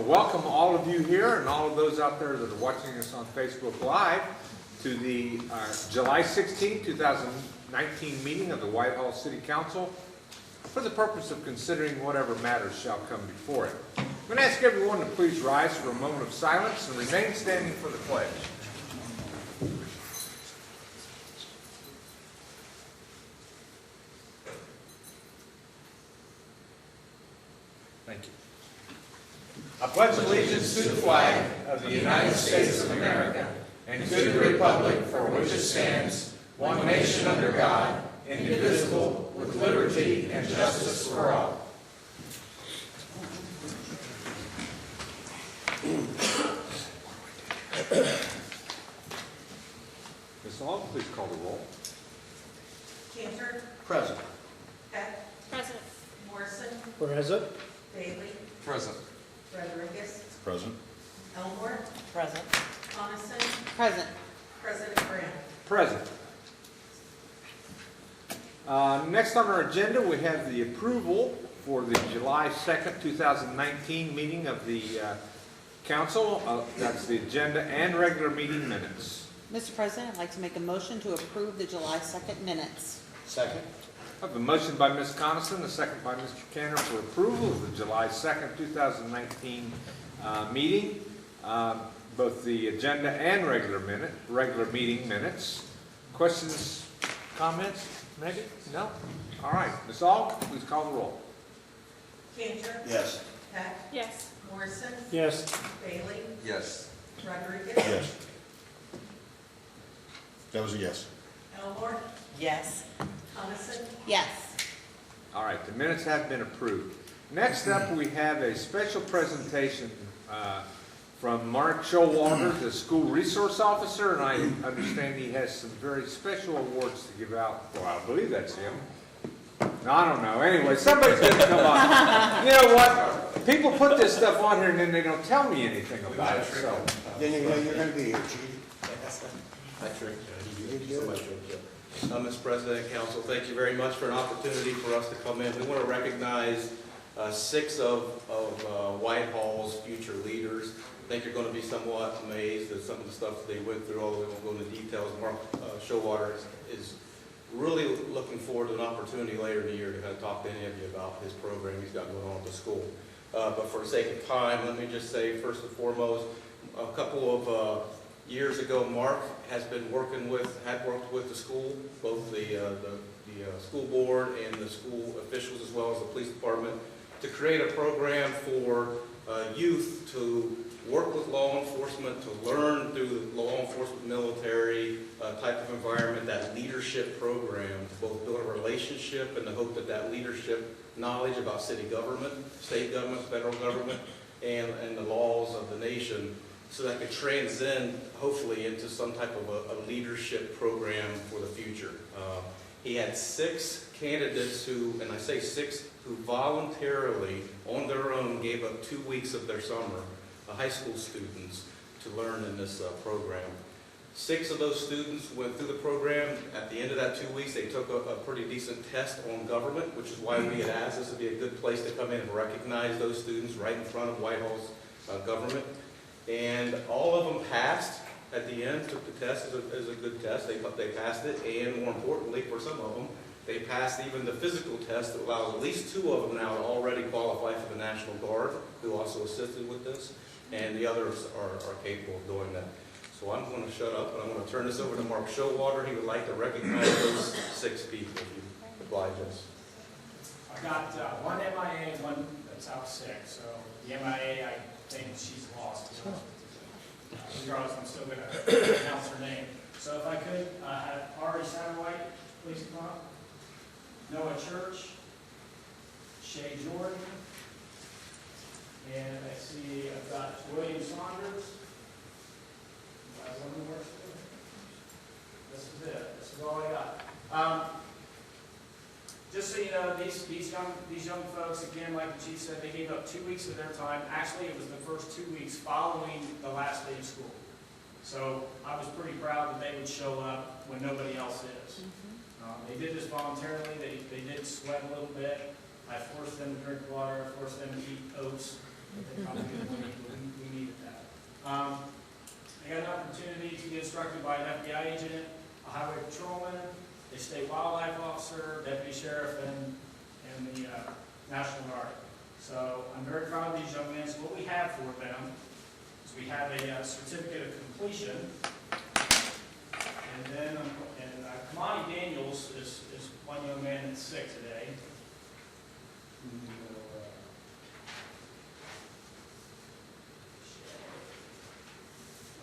welcome all of you here and all of those out there that are watching us on Facebook Live to the July 16, 2019 meeting of the Whitehall City Council for the purpose of considering whatever matters shall come before it. I'm going to ask everyone to please rise for a moment of silence and remain standing for the pledge. Thank you. I pledge allegiance to the flag of the United States of America and to the republic for which it stands, one nation under God, indivisible, with liberty and justice for all. Ms. Long, please call the roll. Cantor. Present. Peck. Present. Morrison. Present. Bailey. Present. Rodriguez. Present. Elmore. Present. Coniston. Present. President Graham. Present. Next on our agenda, we have the approval for the July 2nd, 2019 meeting of the council. That's the agenda and regular meeting minutes. Mr. President, I'd like to make a motion to approve the July 2nd minutes. Second. I have a motion by Ms. Coniston, a second by Mr. Cantor for approval of the July 2nd, 2019 meeting, both the agenda and regular meeting minutes. Questions, comments? Megan? No? All right. Ms. Aug, please call the roll. Cantor. Yes. Peck. Yes. Morrison. Yes. Bailey. Yes. Rodriguez. Yes. That was a yes. Elmore. Yes. Coniston. Yes. All right, the minutes have been approved. Next up, we have a special presentation from Mark Showalter, the school resource officer, and I understand he has some very special awards to give out. Well, I believe that's him. No, I don't know. Anyway, somebody's going to come on. You know what? People put this stuff on here and then they don't tell me anything about it. So, Then you know you're going to be here, Chief. Hi, Trick. Thank you so much, Trick. Mr. President and Council, thank you very much for an opportunity for us to come in. We want to recognize 6 of Whitehall's future leaders. I think you're going to be somewhat amazed at some of the stuff they went through, although we won't go into details. Mark Showalter is really looking forward to an opportunity later in the year to kind of talk to any of you about his program he's got going on at the school. But for the sake of time, let me just say, first and foremost, a couple of years ago, Mark had worked with the school, both the school board and the school officials, as well as the police department, to create a program for youth to work with law enforcement, to learn through the law enforcement military type of environment, that leadership program, to both build a relationship and the hope that that leadership knowledge about city government, state government, federal government, and the laws of the nation, so that could transcend, hopefully, into some type of a leadership program for the future. He had 6 candidates who, and I say 6, who voluntarily, on their own, gave up 2 weeks of their summer, high school students, to learn in this program. 6 of those students went through the program. At the end of that 2 weeks, they took a pretty decent test on government, which is why we had asked this to be a good place to come in and recognize those students right in front of Whitehall's government. And all of them passed at the end, took the test as a good test. They passed it, and more importantly, for some of them, they passed even the physical test that allows at least 2 of them now to already qualify for the National Guard, who also assisted with this, and the others are capable of doing that. So I'm going to shut up, and I'm going to turn this over to Mark Showalter. He would like to recognize those 6 people, if you oblige us. I got one MIA and one that's out sick. So the MIA, I think she's lost. Regardless, I'm still going to announce her name. So if I could have Ari Satterwhite, please come up. Noah Church, Shay Jordan, and I see I've got William Saunders. One more. This is it. This is all I got. Just so you know, these young folks, again, like the chief said, they gave up 2 weeks of their time. Actually, it was the first 2 weeks following the last day of school. So I was pretty proud that they would show up when nobody else is. They did this voluntarily. They did sweat a little bit. I forced them to drink water. I forced them to eat oats. They probably didn't think we needed that. I got an opportunity to get instructed by an FBI agent, a highway patrolman, a state wildlife officer, deputy sheriff, and the National Guard. So I'm very proud of these young men. So what we have for them is we have a certificate of completion. And then, Kamani Daniels is one young man that's sick today.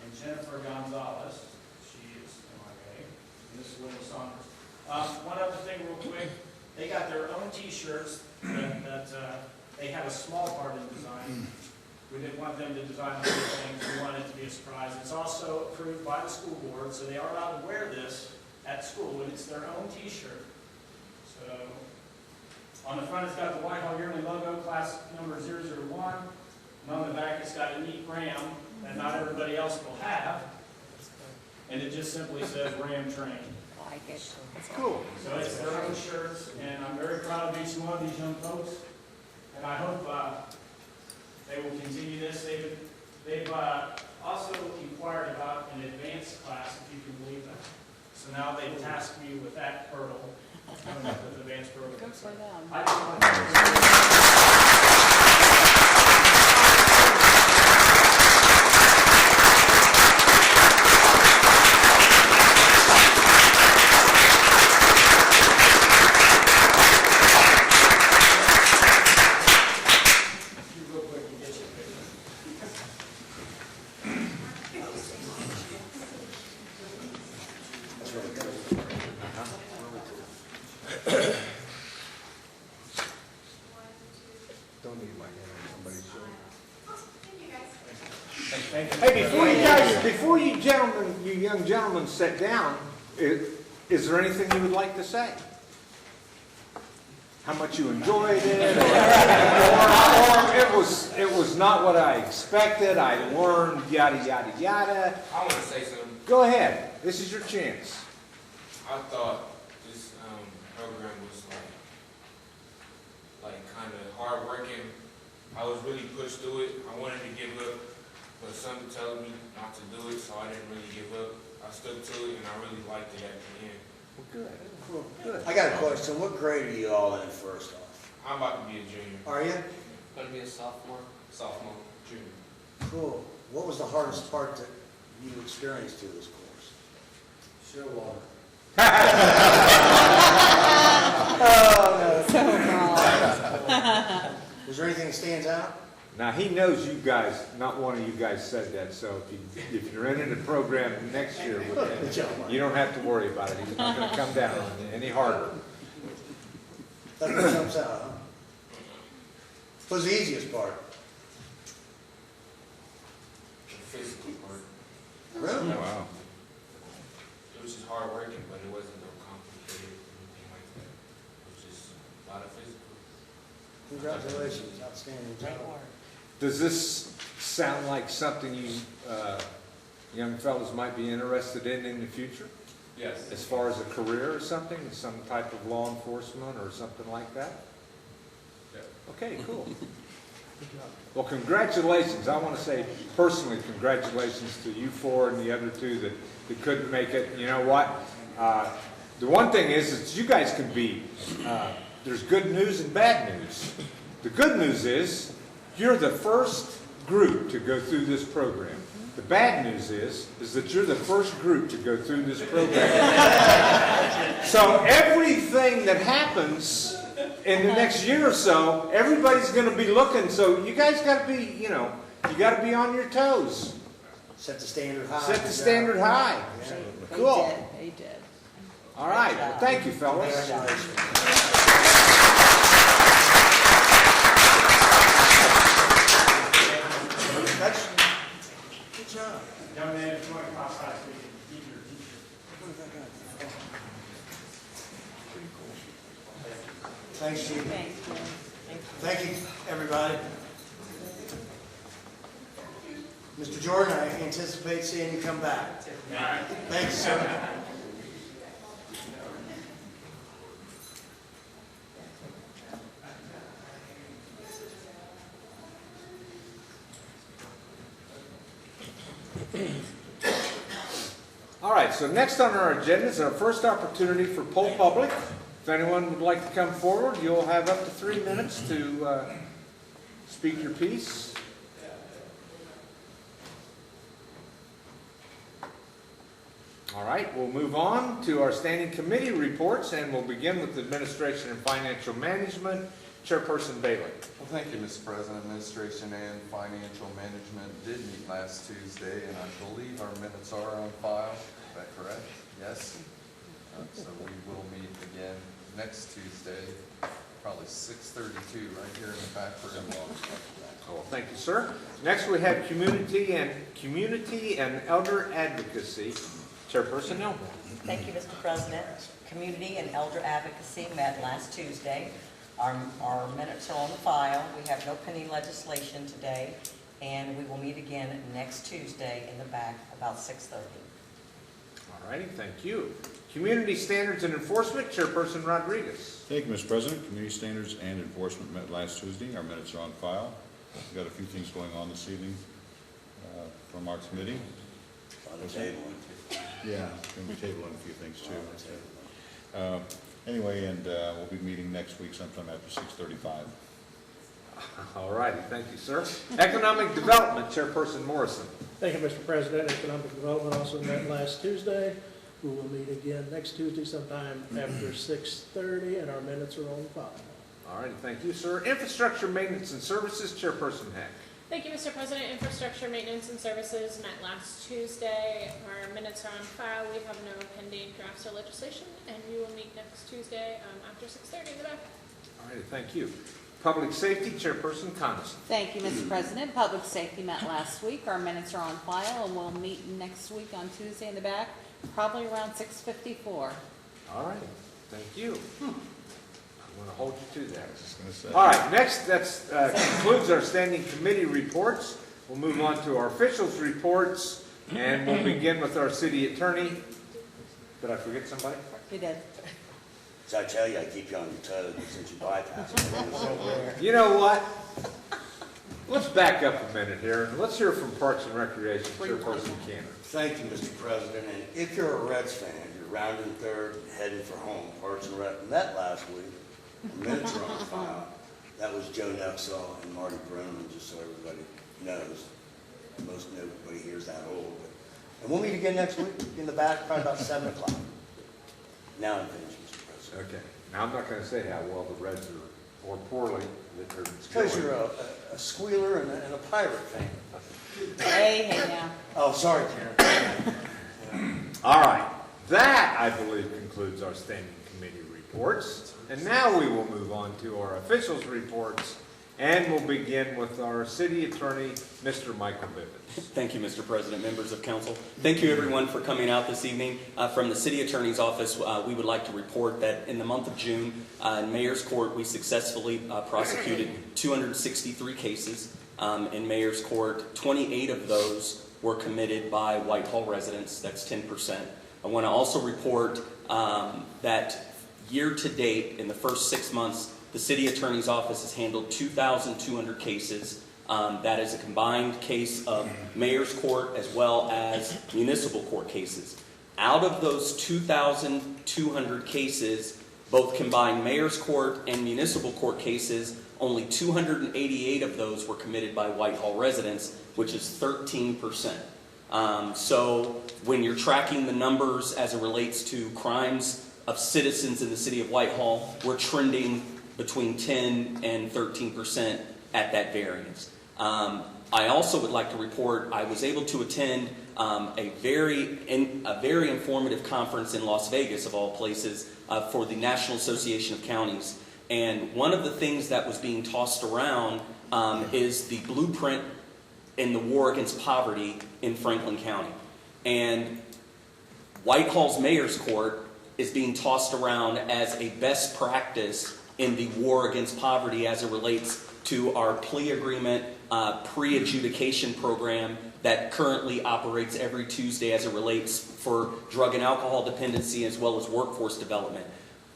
And Jennifer Gonzalez, she is MIA, and this is William Saunders. One other thing real quick, they got their own t-shirts that they have a small part in design. We didn't want them to design everything, we wanted it to be a surprise. It's also approved by the school board, so they are allowed to wear this at school, and it's their own t-shirt. So, on the front it's got the Whitehall Yearly logo, class number 001, and on the back it's got a neat ram that not everybody else will have, and it just simply says Ram Train. Like it. It's cool. So it's their own shirts, and I'm very proud of each one of these young folks, and I hope they will continue this. They've also inquired about an advanced class, if you can believe that. So now they've tasked me with that hurdle, coming up with advanced program. Good for them. I just want to- You real quick and get your picture. Don't need my hand on somebody's shoulder. Thank you. Hey, before you gentlemen, you young gentlemen sit down, is there anything you would like to say? How much you enjoyed it, or it was not what I expected, I learned yada, yada, yada. I want to say something. Go ahead, this is your chance. I thought this program was like kind of hard working. I was really pushed through it. I wanted to give up, but something told me not to do it, so I didn't really give up. I stuck to it, and I really liked it at the end. Well, good. Well, good. I got a question. What grade are you all in first off? I'm about to be a junior. Are you? Going to be a sophomore, junior. Cool. What was the hardest part that you experienced through this course? Sure, water. So wrong. Was there anything that stands out? Now, he knows you guys, not one of you guys said that, so if you're in the program next year with him, you don't have to worry about it. He's not gonna come down on you any harder. Nothing jumps out, huh? What was the easiest part? The physical part. Really? Wow. It was just hard working, but it wasn't no complicated or anything like that. It was just a lot of physical. Congratulations, outstanding job. Does this sound like something you, young fellows might be interested in the future? Yes. As far as a career or something, some type of law enforcement or something like that? Yeah. Okay, cool. Well, congratulations. I want to say personally, congratulations to you four and the other two that couldn't make it. You know what? The one thing is you guys can be, there's good news and bad news. The good news is you're the first group to go through this program. The bad news is that you're the first group to go through this program. So everything that happens in the next year or so, everybody's going to be looking. So you guys got to be, you got to be on your toes. Set the standard high. Set the standard high. They Cool. did, they did. All right. Well, thank you, fellas. Congratulations. That's, good job. Young man, if you want to come outside, so we can keep your t-shirt. Thanks, Chief. Thank you. Thank you, everybody. Mr. Jordan, I anticipate seeing you come back. Thanks, sir. All right, so next on our agenda is our first opportunity for poll public. If anyone would like to come forward, you'll have up to 3 minutes to speak your piece. All right, we'll move on to our standing committee reports, and we'll begin with Administration and Financial Management. Chairperson Bailey. Well, thank you, Mr. President. Administration and Financial Management did meet last Tuesday, and I believe our minutes are on file. Is that correct? Yes? So we will meet again next Tuesday, probably 6:32, right here in the back room. Oh, well, thank you, sir. Next, we have Community and Elder Advocacy. Chairperson Elmore. Thank you, Mr. President. Community and Elder Advocacy met last Tuesday. Our minutes are on the file. We have no pending legislation today, and we will meet again next Tuesday in the back about 6:30. All righty, thank you. Community Standards and Enforcement, Chairperson Rodriguez. Thank you, Mr. President. Community Standards and Enforcement met last Tuesday. Our minutes are on file. We've got a few things going on this evening from our committee. On the table. Yeah, going to be tabling a few things too. Anyway, and we'll be meeting next week sometime after 6:35. All righty, thank you, sir. Economic Development, Chairperson Morrison. Thank you, Mr. President. Economic Development also met last Tuesday. We will meet again next Tuesday sometime after 6:30, and our minutes are on file. All righty, thank you, sir. Infrastructure Maintenance and Services, Chairperson Heck. Thank you, Mr. President. Infrastructure Maintenance and Services met last Tuesday. Our minutes are on file. We have no pending drafts or legislation, and we will meet next Tuesday after 6:30 in the back. All righty, thank you. Public Safety, Chairperson Coniston. Thank you, Mr. President. Public Safety met last week. Our minutes are on file, and we'll meet next week on Tuesday in the back, probably around 6:54. All righty, thank you. I'm going to hold you to that. Just going to say. All right, next, that concludes our standing committee reports. We'll move on to our officials' reports, and we'll begin with our city attorney. Did I forget somebody? You did. So I tell you, I keep you on your toes since you bypassed it. You know what? Let's back up a minute here, and let's hear from Parks and Recreation, Chairperson Cannon. Thank you, Mr. President. And if you're a Reds fan, you're rounding third, heading for home. Parks and Rec met last week. The minutes are on file. That was Joe Nuxall and Marty Brown, just so everybody knows. Most nobody here is that old. And we'll meet again next week in the back, probably about 7 o'clock. Now I'm finished, Mr. President. Okay. Now, I'm not going to say how well the Reds are, or poorly, that they're Because you're a squealer and a pirate fan. Hey now. Oh, sorry, Karen. All right. That, I believe, concludes our standing committee reports. And now we will move on to our officials' reports, and we'll begin with our city attorney, Mr. Michael Bivens. Thank you, Mr. President, members of council. Thank you, everyone, for coming out this evening. From the city attorney's office, we would like to report that in the month of June, in Mayor's Court, we successfully prosecuted 263 cases. In Mayor's Court, 28 of those were committed by Whitehall residents. That's 10%. I want to also report that year to date, in the first 6 months, the city attorney's office has handled 2,200 cases. That is a combined case of Mayor's Court as well as municipal court cases. Out of those 2,200 cases, both combined Mayor's Court and municipal court cases, only 288 of those were committed by Whitehall residents, which is 13%. So when you're tracking the numbers as it relates to crimes of citizens in the city of Whitehall, we're trending between 10 and 13% at that variance. I also would like to report I was able to attend a very informative conference in Las Vegas, of all places, for the National Association of Counties. And one of the things that was being tossed around is the blueprint in the war against poverty in Franklin County. And Whitehall's Mayor's Court is being tossed around as a best practice in the war against poverty as it relates to our plea agreement pre-adjudication program that currently operates every Tuesday as it relates for drug and alcohol dependency as well as workforce development.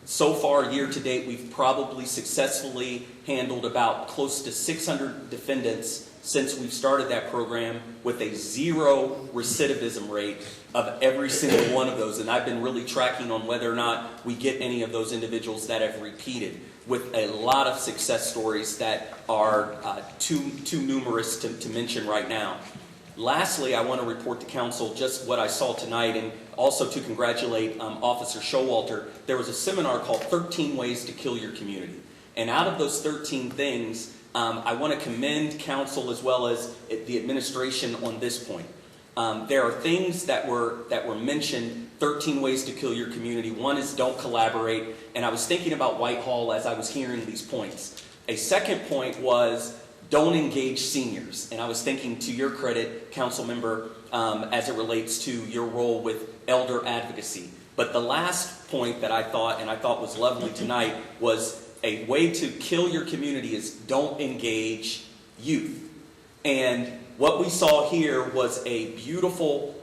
So far, year to date, we've probably successfully handled about close to 600 defendants since we've started that program, with a 0 recidivism rate of every single one of those. And I've been really tracking on whether or not we get any of those individuals that have repeated, with a lot of success stories that are too numerous to mention right now. Lastly, I want to report to council just what I saw tonight, and also to congratulate Officer Showalter. There was a seminar called 13 Ways to Kill Your Community. And out of those 13 things, I want to commend council as well as the administration on this point. There are things that were mentioned, 13 ways to kill your community. One is don't collaborate. And I was thinking about Whitehall as I was hearing these points. A second point was don't engage seniors. And I was thinking, to your credit, council member, as it relates to your role with elder advocacy. But the last point that I thought was lovely tonight was a way to kill your community is don't engage youth. And what we saw here was a beautiful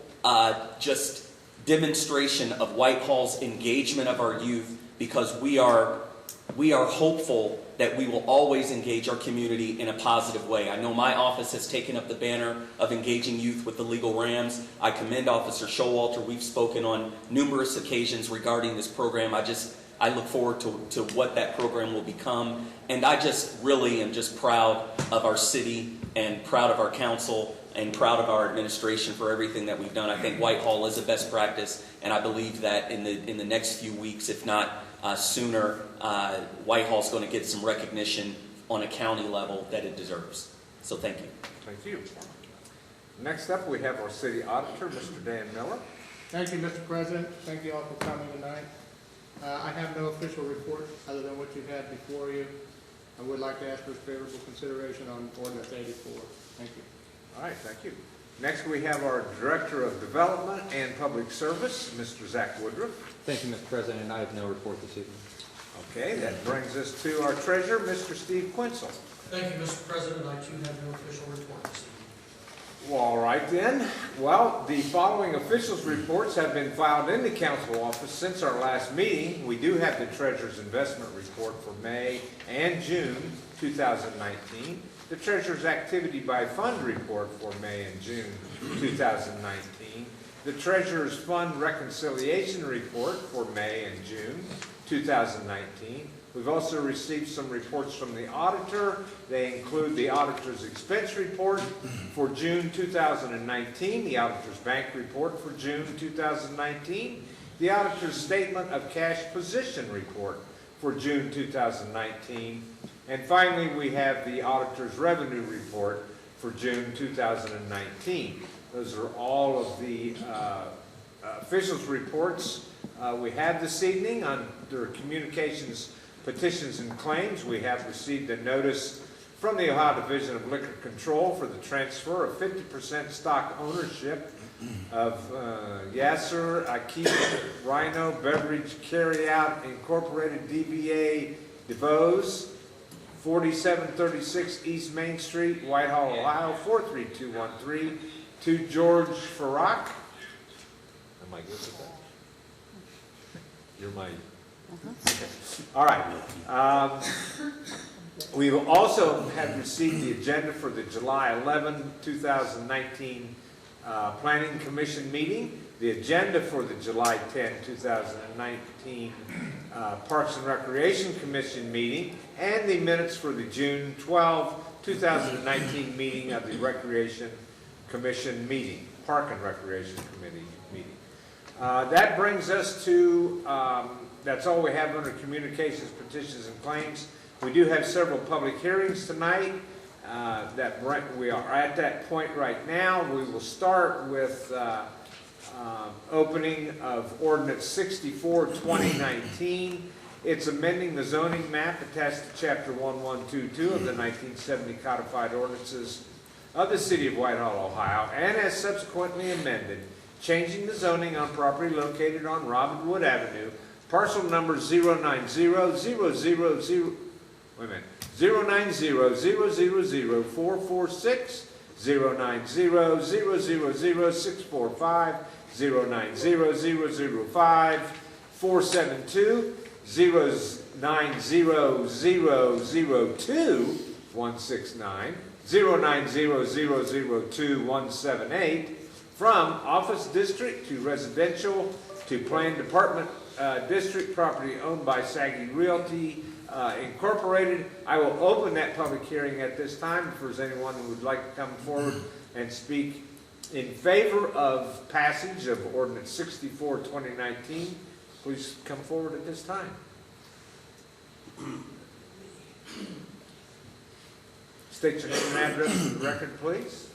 just demonstration of Whitehall's engagement of our youth, because we are hopeful that we will always engage our community in a positive way. I know my office has taken up the banner of engaging youth with the Legal Rams. I commend Officer Showalter. We've spoken on numerous occasions regarding this program. I look forward to what that program will become. And I just really am just proud of our city and proud of our council and proud of our administration for everything that we've done. I think Whitehall is a best practice, and I believe that in the next few weeks, if not sooner, Whitehall's going to get some recognition on a county level that it deserves. So thank you. Thank you. Next up, we have our city auditor, Mr. Dan Miller. Thank you, Mr. President. Thank you all for coming tonight. I have no official report other than what you've had before you. I would like to ask for favorable consideration on ordinance 84. Thank you. All right, thank you. Next, we have our Director of Development and Public Service, Mr. Zach Woodruff. Thank you, Mr. President. I have no report this evening. Okay, that brings us to our Treasurer, Mr. Steve Quinzel. Thank you, Mr. President. I too have no official report this evening. Well, all right then. Well, the following officials' reports have been filed in the council office since our last meeting. We do have the Treasurer's investment report for May and June 2019, the Treasurer's activity by fund report for May and June 2019, the Treasurer's fund reconciliation report for May and June 2019. We've also received some reports from the auditor. They include the auditor's expense report for June 2019, the auditor's bank report for June 2019, the auditor's statement of cash position report for June 2019, and finally we have the auditor's revenue report for June 2019. Those are all of the officials' reports we have this evening. Under communications, petitions, and claims, we have received a notice from the Ohio Division of Liquor Control for the transfer of 50% stock ownership of Yasser Akib Rhino Beverage Carryout Incorporated DBA DeVos, 4736 East Main Street, Whitehall, Ohio, 43213, to George Farrak. Am I good with that? You're my... Okay. All right. We will also have received the agenda for the July 11, 2019 Planning Commission meeting, the agenda for the July 10, 2019 Parks and Recreation Commission meeting, and the minutes for the June 12, 2019 meeting of the Recreation Commission meeting, Park and Recreation Committee meeting. That brings us to, that's all we have under communications, petitions, and claims. We do have several public hearings tonight. We are at that point right now. We will start with opening of Ordinance 64, 2019. It's amending the zoning map attached to Chapter 1122 of the 1970 Codified Ordinances of the City of Whitehall, Ohio, and as subsequently amended, changing the zoning on property located on Robin Wood Avenue, parcel number 090000446, 090000645, 0900005, 472, 090002169, 090002178, from office district to residential to planned department district property owned by Saggy Realty Incorporated. I will open that public hearing at this time. If there's anyone who would like to come forward and speak in favor of passage of ordinance 64, 2019, please come forward at this time. State your name and address for the record, please.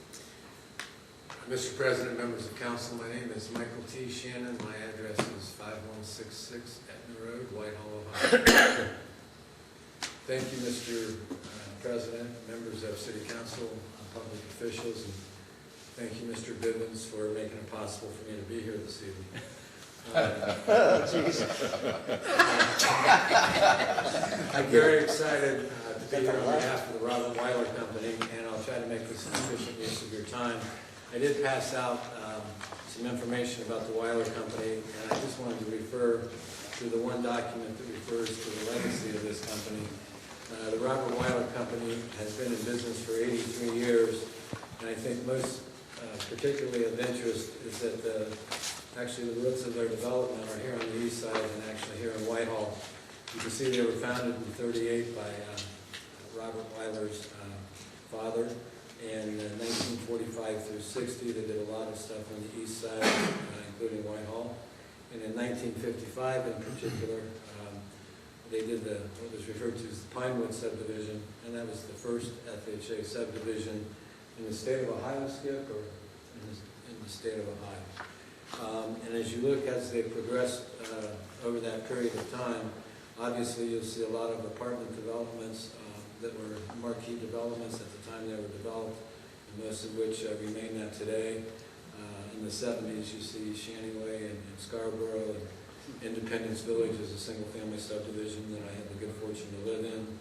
Mr. President, members of council, my name is Michael T. Shannon. My address is 5166 Etna Road, Whitehall, Ohio. Thank you, Mr. President, members of City Council, public officials, and thank you, Mr. Bivens, for making it possible for me to be here this evening. I'm very excited to be here on behalf of the Robert Weiler Company, and I'll try to make this an efficient use of your time. I did pass out some information about the Weiler Company, and I just wanted to refer to the one document that refers to the legacy of this company. The Robert Weiler Company has been in business for 83 years, and I think most particularly of interest is that actually the roots of their development are here on the east side and actually here in Whitehall. You can see they were founded in '38 by Robert Weiler's father, and in 1945 through '60 they did a lot of stuff on the east side, including Whitehall. And in 1955 in particular, they did what was referred to as the Pinewood subdivision, and that was the first FHA subdivision in the state of Ohio, Skip, or in the state of Ohio. And as you look as they progressed over that period of time, obviously you'll see a lot of apartment developments that were marquee developments at the time they were developed, and most of which remain that today. In the 70s, you see Shannyway and Scarborough, and Independence Village is a single-family subdivision that I had the good fortune to live in,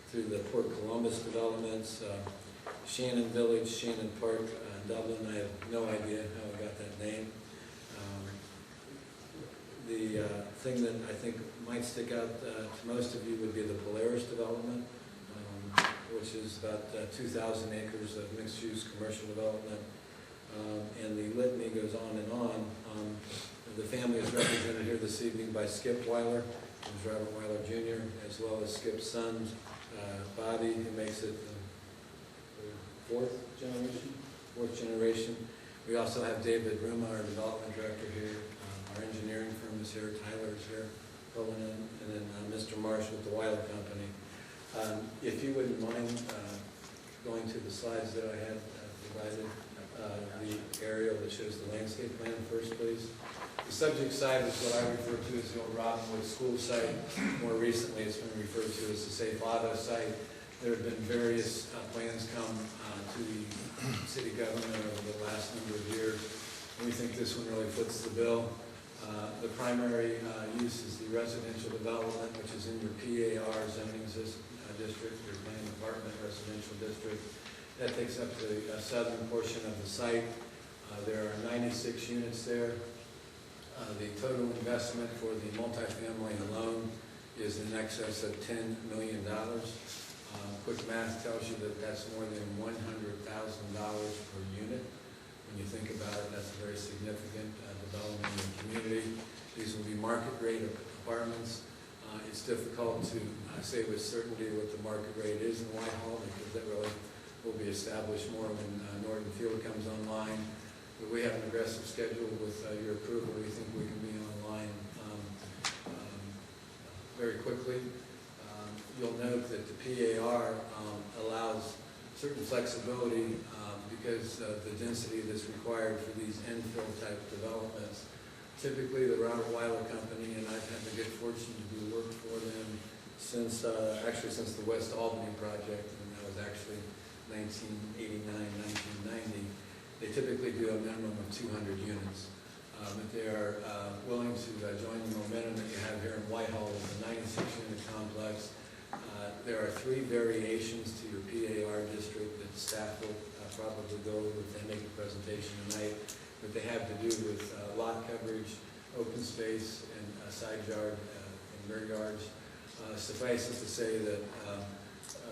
through the Port Columbus developments, Shannon Village, Shannon Park, Dublin. I have no idea how I got that name. The thing that I think might stick out to most of you would be the Polaris development, which is about 2,000 acres of mixed-use commercial development. And the litany goes on and on. The family is represented here this evening by Skip Weiler, who's Robert Weiler Jr., as well as Skip's son, Bobby, who makes it the fourth generation. We also have David Ruma, our development director here. Our engineering firm is here. Tyler is here, pulling in, and then Mr. Marsh with the Weiler Company. If you wouldn't mind going to the slides that I had provided, the aerial that shows the landscape plan first, please. The subject site is what I refer to as the old Robinwood School site. More recently, it's been referred to as the Safe Auto site. There have been various plans come to the city government over the last number of years. We think this one really fits the bill. The primary use is the residential development, which is in your PAR zoning district, your planned apartment residential district. That takes up the southern portion of the site. There are 96 units there. The total investment for the multifamily alone is in excess of $10 million. Quick math tells you that that's more than $100,000 per unit. When you think about it, that's a very significant development in the community. These will be market rate apartments. It's difficult to say with certainty what the market rate is in Whitehall, because that really will be established more when Norton Field comes online. But we have an aggressive schedule with your approval. We think we can be online very quickly. You'll note that the PAR allows certain flexibility because of the density that's required for these infill type developments. Typically, the Robert Weiler Company, and I've had the good fortune to do work for them since the West Albany project, and that was actually 1989, 1990. They typically do a minimum of 200 units. But they are willing to join the momentum that you have here in Whitehall with a 96-unit complex. There are 3 variations to your PAR district that staff will probably go over if they make a presentation tonight, but they have to do with lot coverage, open space, and side yard and rear yards. Suffice it to say that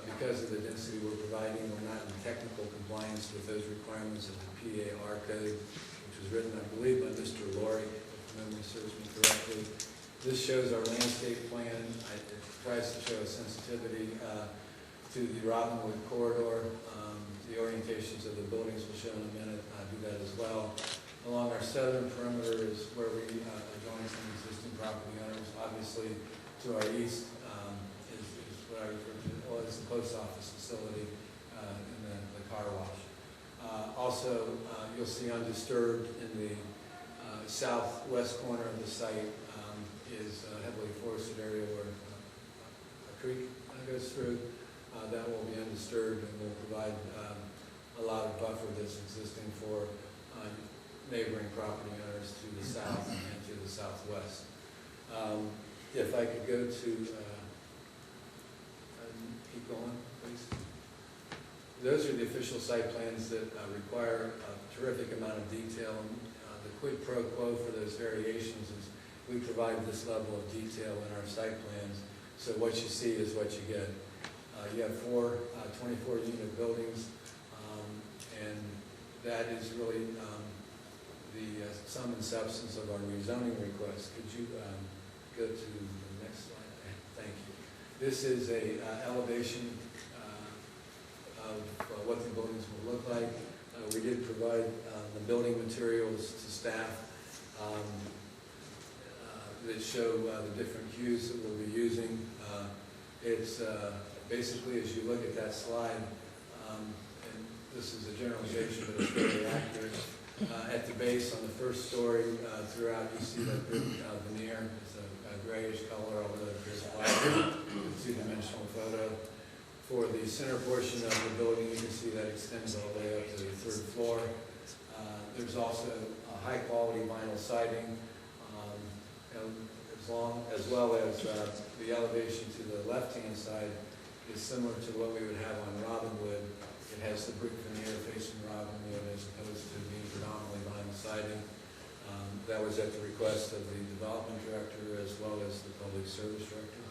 because of the density we're providing, we're not in technical compliance with those requirements of the PAR code, which was written, I believe, by Mr. Laurie, if memory serves me correctly. This shows our landscape plan. It tries to show a sensitivity to the Robinwood corridor. The orientations of the buildings will show in a minute. I do that as well. Along our southern perimeter is where we adjoin some existing property owners. Obviously, to our east is what I refer to as the post office facility and the car wash. Also, you'll see undisturbed in the southwest corner of the site is a heavily forested area where a creek goes through. That will be undisturbed and will provide a lot of buffer that's existing for neighboring property owners to the south and to the southwest. If I could go to, keep going, please. Those are the official site plans that require a terrific amount of detail. The quid pro quo for those variations is we provide this level of detail in our site plans, so what you see is what you get. You have four 24-unit buildings, and that is really the sum and substance of our rezoning request. Could you go to the next slide? Thank you. This is a elevation of what the buildings will look like. We did provide the building materials to staff that show the different hues that we'll be using. It's basically, as you look at that slide, and this is a generalization, but it's very accurate. At the base, on the first story, throughout, you see that brick veneer. It's a grayish color, although there's black. It's a two-dimensional photo. For the center portion of the building, you can see that extends all the way up to the third floor. There's also a high-quality vinyl siding, as well as the elevation to the left-hand side is similar to what we would have on Robinwood. It has the brick veneer facing Robinwood as opposed to being predominantly vinyl siding. That was at the request of the development director as well as the public service director.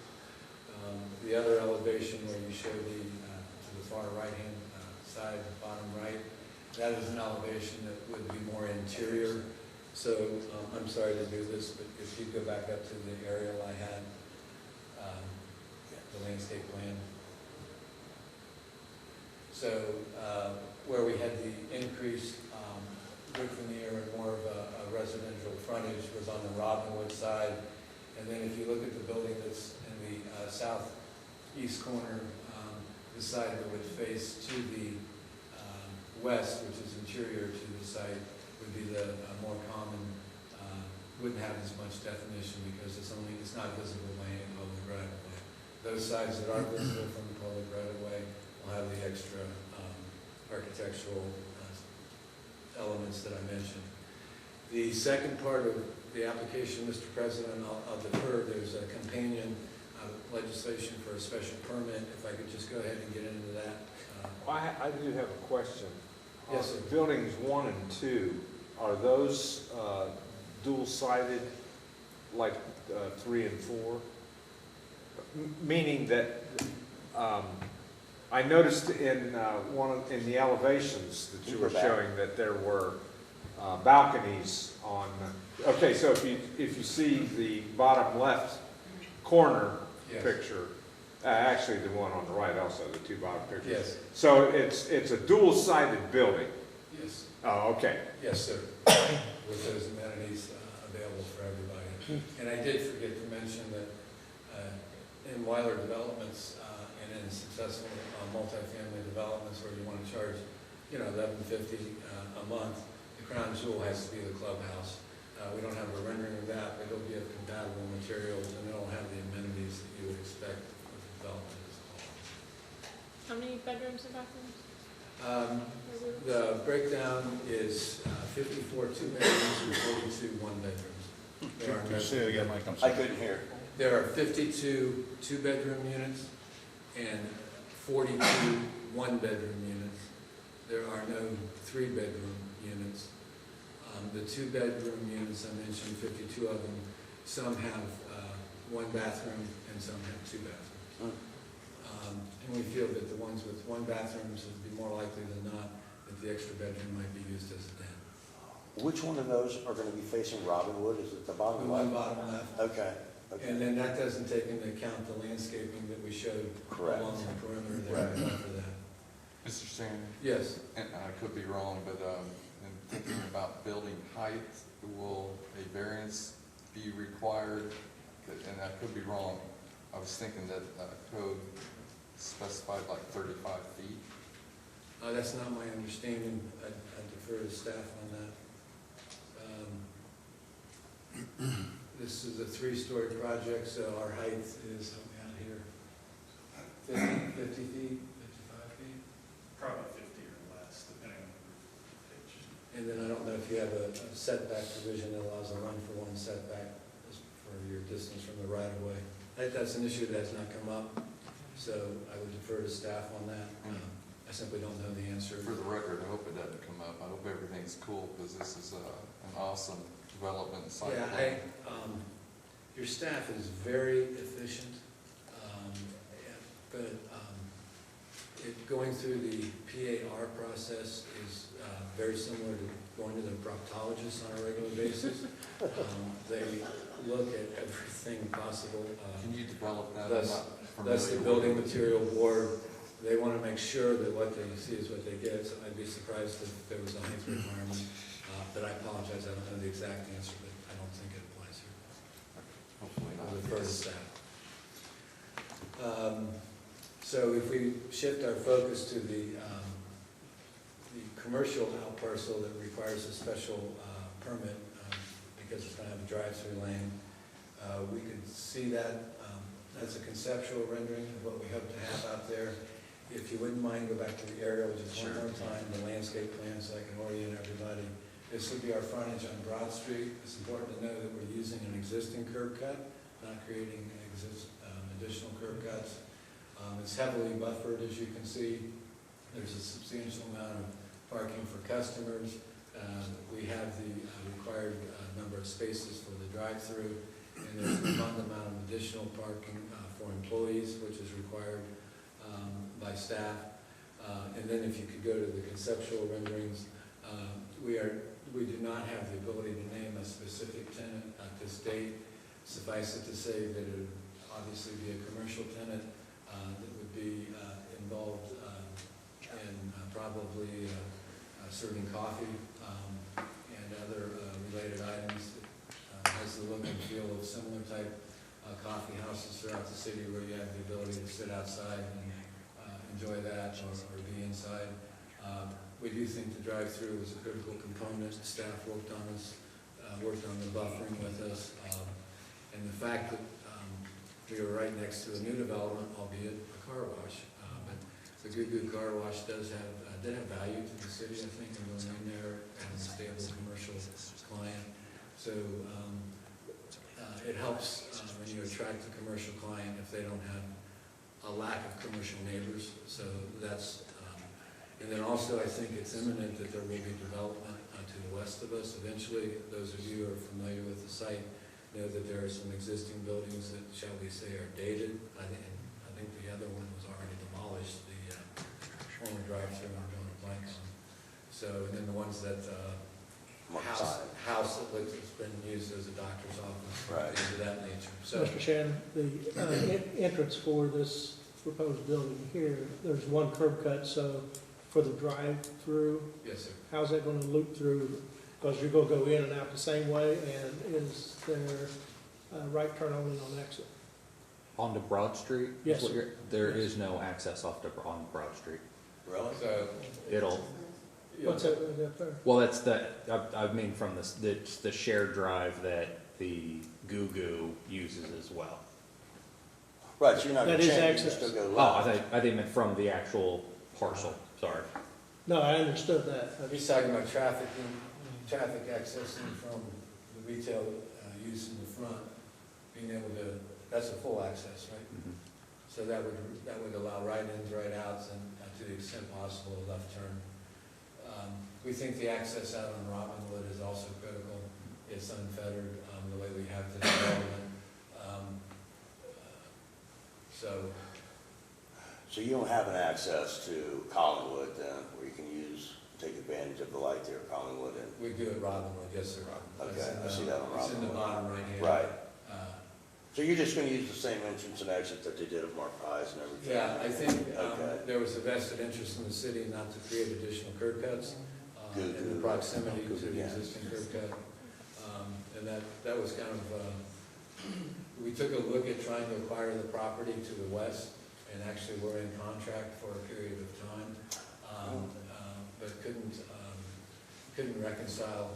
The other elevation where you show to the far right-hand side, bottom right, that is an elevation that would be more interior. So I'm sorry to do this, but if you go back up to the aerial I had, the landscape plan. So where we had the increased brick veneer and more of a residential frontage was on the Robinwood side. And then if you look at the building that's in the southeast corner, the side that would face to the west, which is interior to the site, would be the more common, wouldn't have as much definition because it's not visible by any public right of way. Those sides that are visible from the public right of way will have the extra architectural elements that I mentioned. The second part of the application, Mr. President, I'll defer. There's a companion legislation for a special permit. If I could just go ahead and get into that. I do have a question. Yes, sir. Buildings 1 and 2, are those dual-sided like 3 and 4? Meaning that I noticed in in the elevations that you were showing that there were balconies on. Okay, so if you see the bottom left corner picture, actually the one on the right also, the two bottom pictures. Yes. So it's a dual-sided building. Yes. Oh, okay. Yes, sir. With those amenities available for everybody. And I did forget to mention that in Weiler developments and in successful multifamily developments where you want to charge, $11.50 a month, the crown jewel has to be the clubhouse. We don't have a rendering of that, but it'll be of compatible materials and it'll have the amenities that you would expect with development as a whole. How many bedrooms and bathrooms? The breakdown is 54 two-bedrooms and 42 one-bedrooms. Say it again, Mike, I'm I sorry. couldn't hear. There are 52 two-bedroom units and 42 one-bedroom units. There are no three-bedroom units. The two-bedroom units, I mentioned 52 of them. Some have one bathroom and some have two bathrooms. And we feel that the ones with one bathrooms would be more likely than not that the extra bedroom might be used as a den. Which one of those are gonna be facing Robinwood? Is it the The bottom one left? bottom left. Okay, okay. And then that doesn't take into account the landscaping that we showed Correct. along the perimeter there for that. Mr. Shannon? Yes. And I could be wrong, but in thinking about building height, will a variance be required? And I could be wrong. I was thinking that code specified like 35 feet. That's not my understanding. I defer to staff on that. This is a three-story project, so our height is, help me out here, 50 feet, 55 feet? Probably 50 or less, depending on the pitch. And then I don't know if you have a setback provision that allows a one-for-one setback for your distance from the right-of-way. That's an issue that has not come up, so I would defer to staff on that. I simply don't know the answer. For the record, I hope it doesn't come up. I hope everything's cool because this is an awesome development site. Yeah, your staff is very efficient, but going through the PAR process is very similar to going to the proctologist on a regular basis. They look at everything possible. Can you develop that? That's the building material board. They want to make sure that what they see is what they get. So I'd be surprised if there was a height requirement. But I apologize, I don't know the exact answer, but I don't think it applies here. Hopefully not. I'll defer to staff. So if we shift our focus to the commercial out parcel that requires a special permit because it's going to have a drive-through lane, we could see that as a conceptual rendering of what we hope to have out there. If you wouldn't mind, go back to the aerial just one more time, the landscape plan, so I can orient everybody. This would be our frontage on Broad Street. It's important to know that we're using an existing curb cut, not creating additional curb cuts. It's heavily buffered, as you can see. There's a substantial amount of parking for customers. We have the required number of spaces for the drive-through, and there's an abundant amount of additional parking for employees, which is required by staff. And then if you could go to the conceptual renderings, we do not have the ability to name a specific tenant at this date. Suffice it to say that it would obviously be a commercial tenant that would be involved in probably serving coffee and other related items. That has the look and feel of similar type coffee houses throughout the city where you have the ability to sit outside and enjoy that or be inside. We do think the drive-through is a critical component. Staff worked on the buffering with us. And the fact that we were right next to a new development, albeit a car wash. But the Goo Goo Car Wash did have value to the city, I think, in going in there as a stable commercial client. So it helps when you attract a commercial client if they don't have a lack of commercial neighbors. So that's, and then also I think it's imminent that there will be development to the west of us. Eventually, those of you who are familiar with the site know that there are some existing buildings that, shall we say, are dated. I think the other one was already demolished, the former drive-through I'm drawing a blank on. So, and then the ones that, house that has been used as a doctor's office, Right. things of that nature. So, Mr. Shannon, the entrance for this proposed building here, there's one curb cut, so for the drive-through, yes, sir. how's that gonna loop through? Because you're gonna go in and out the same way, and is there a right turn only on exit? Onto Broad Street? is Yes, what sir. you're- There Yes. is no access on Broad Street. Really? So, It'll, What's that, is that there? well, that's I mean from the shared drive that the Goo Goo uses as well. Right, so you're not gonna That is change, you access. still go Oh, left. I think meant from the actual parcel, sorry. No, I understood that. he's talking about traffic accessing from the retail use in the front, being able to, that's a full access, right? Mhm. So that would allow right-ins, right-outs, and to the extent possible, a left turn. We think the access out on Robinwood is also critical. It's unfettered, the way we have the development. So you don't have an access to Collingwood then, where you can take advantage of the light there, Collingwood and, We do at Robinwood, yes, sir. okay, That's I see that on It's in the Robinwood. bottom right hand. Right. Uh, So you're just gonna use the same entrance and exit that they did at Mark Pies and everything? Yeah, I think Okay. there was a vested interest in the city not to create additional curb cuts in the proximity to the Yeah. existing curb cut. And that was kind of, we took a look at trying to acquire the property to the west, and actually we're in contract for a period of time, but couldn't reconcile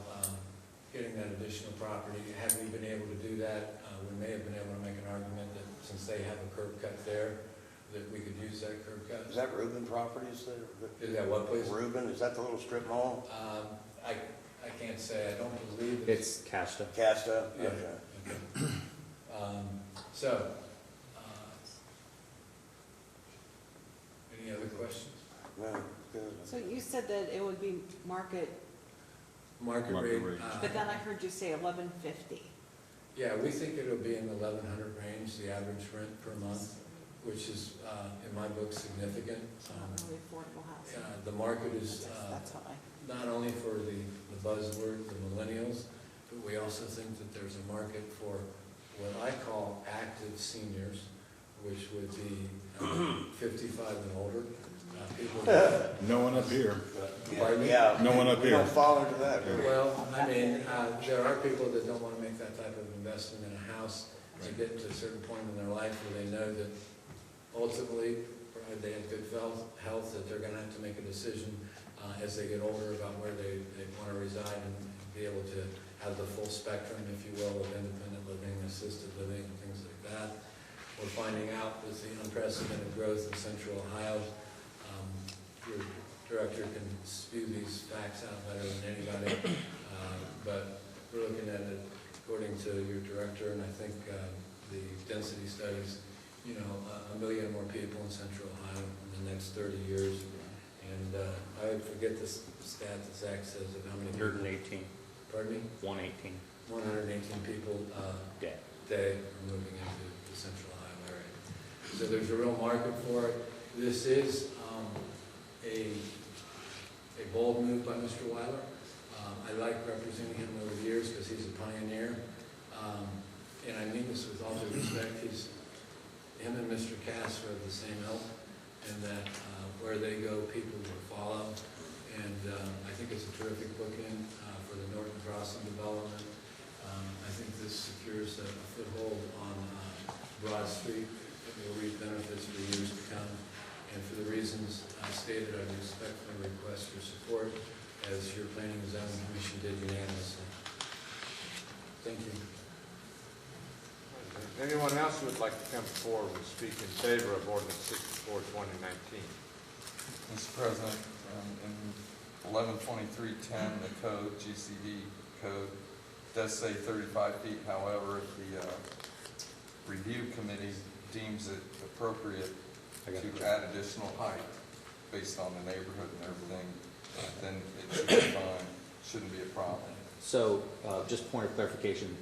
getting that additional property. Had we been able to do that, we may have been able to make an argument that since they have a curb cut there, that we could use that curb cut. Is that Reuben Properties there? Is that what, please? Reuben, is that the little strip mall? I can't say, I don't believe It's Casta. Casta? Yeah. Okay. So, any other questions? No, good. So you said that it would be market, Market Market rate. rate. but then I heard you say 1150. Yeah, we think it'll be in the 1,100 range, the average rent per month, which is, in my book, significant. It's not really affordable housing. The market is That's why. not only for the buzzword, the millennials, but we also think that there's a market for what I call active seniors, which would be 55 and older. People that, No one up here. Pardon me? Yeah. No one up We here. don't fall into that. well, I mean, there are people that don't want to make that type of investment in a house to get to a certain point in their life where they know that ultimately, provided they have good health, that they're going to have to make a decision as they get older about where they want to reside and be able to have the full spectrum, if you will, of independent living, assisted living, and things like that. We're finding out with the unprecedented growth in central Ohio, your director can spew these facts out better than anybody, but we're looking at it according to your director, and I think the density studies, 1 million more people in central Ohio in the next 30 years. And I forget the stat that Zach says of how many people. 118. Pardon me? 118. 118 people Yeah. day are moving into the central Ohio area. So there's a real market for it. This is a bold move by Mr. Weiler. I like representing him over the years because he's a pioneer. And I mean this with all due respect. Him and Mr. Cass are of the same ilk, and that where they go, people will follow. And I think it's a terrific bookend for the Norton Crossing development. I think this secures a foothold on Broad Street that will reap benefits for years to come. And for the reasons stated, I respectfully request your support, as your Planning and Zoning Commission did unanimously. Thank you. Anyone else who would like to come forward and speak in favor of ordinance 64, 2019? Mr. President, in 112310, the code, GCD code, does say 35 feet. However, if the review committee deems it appropriate to add additional height based on the neighborhood and everything, then it should be fine, shouldn't be a problem. So, just point of clarification,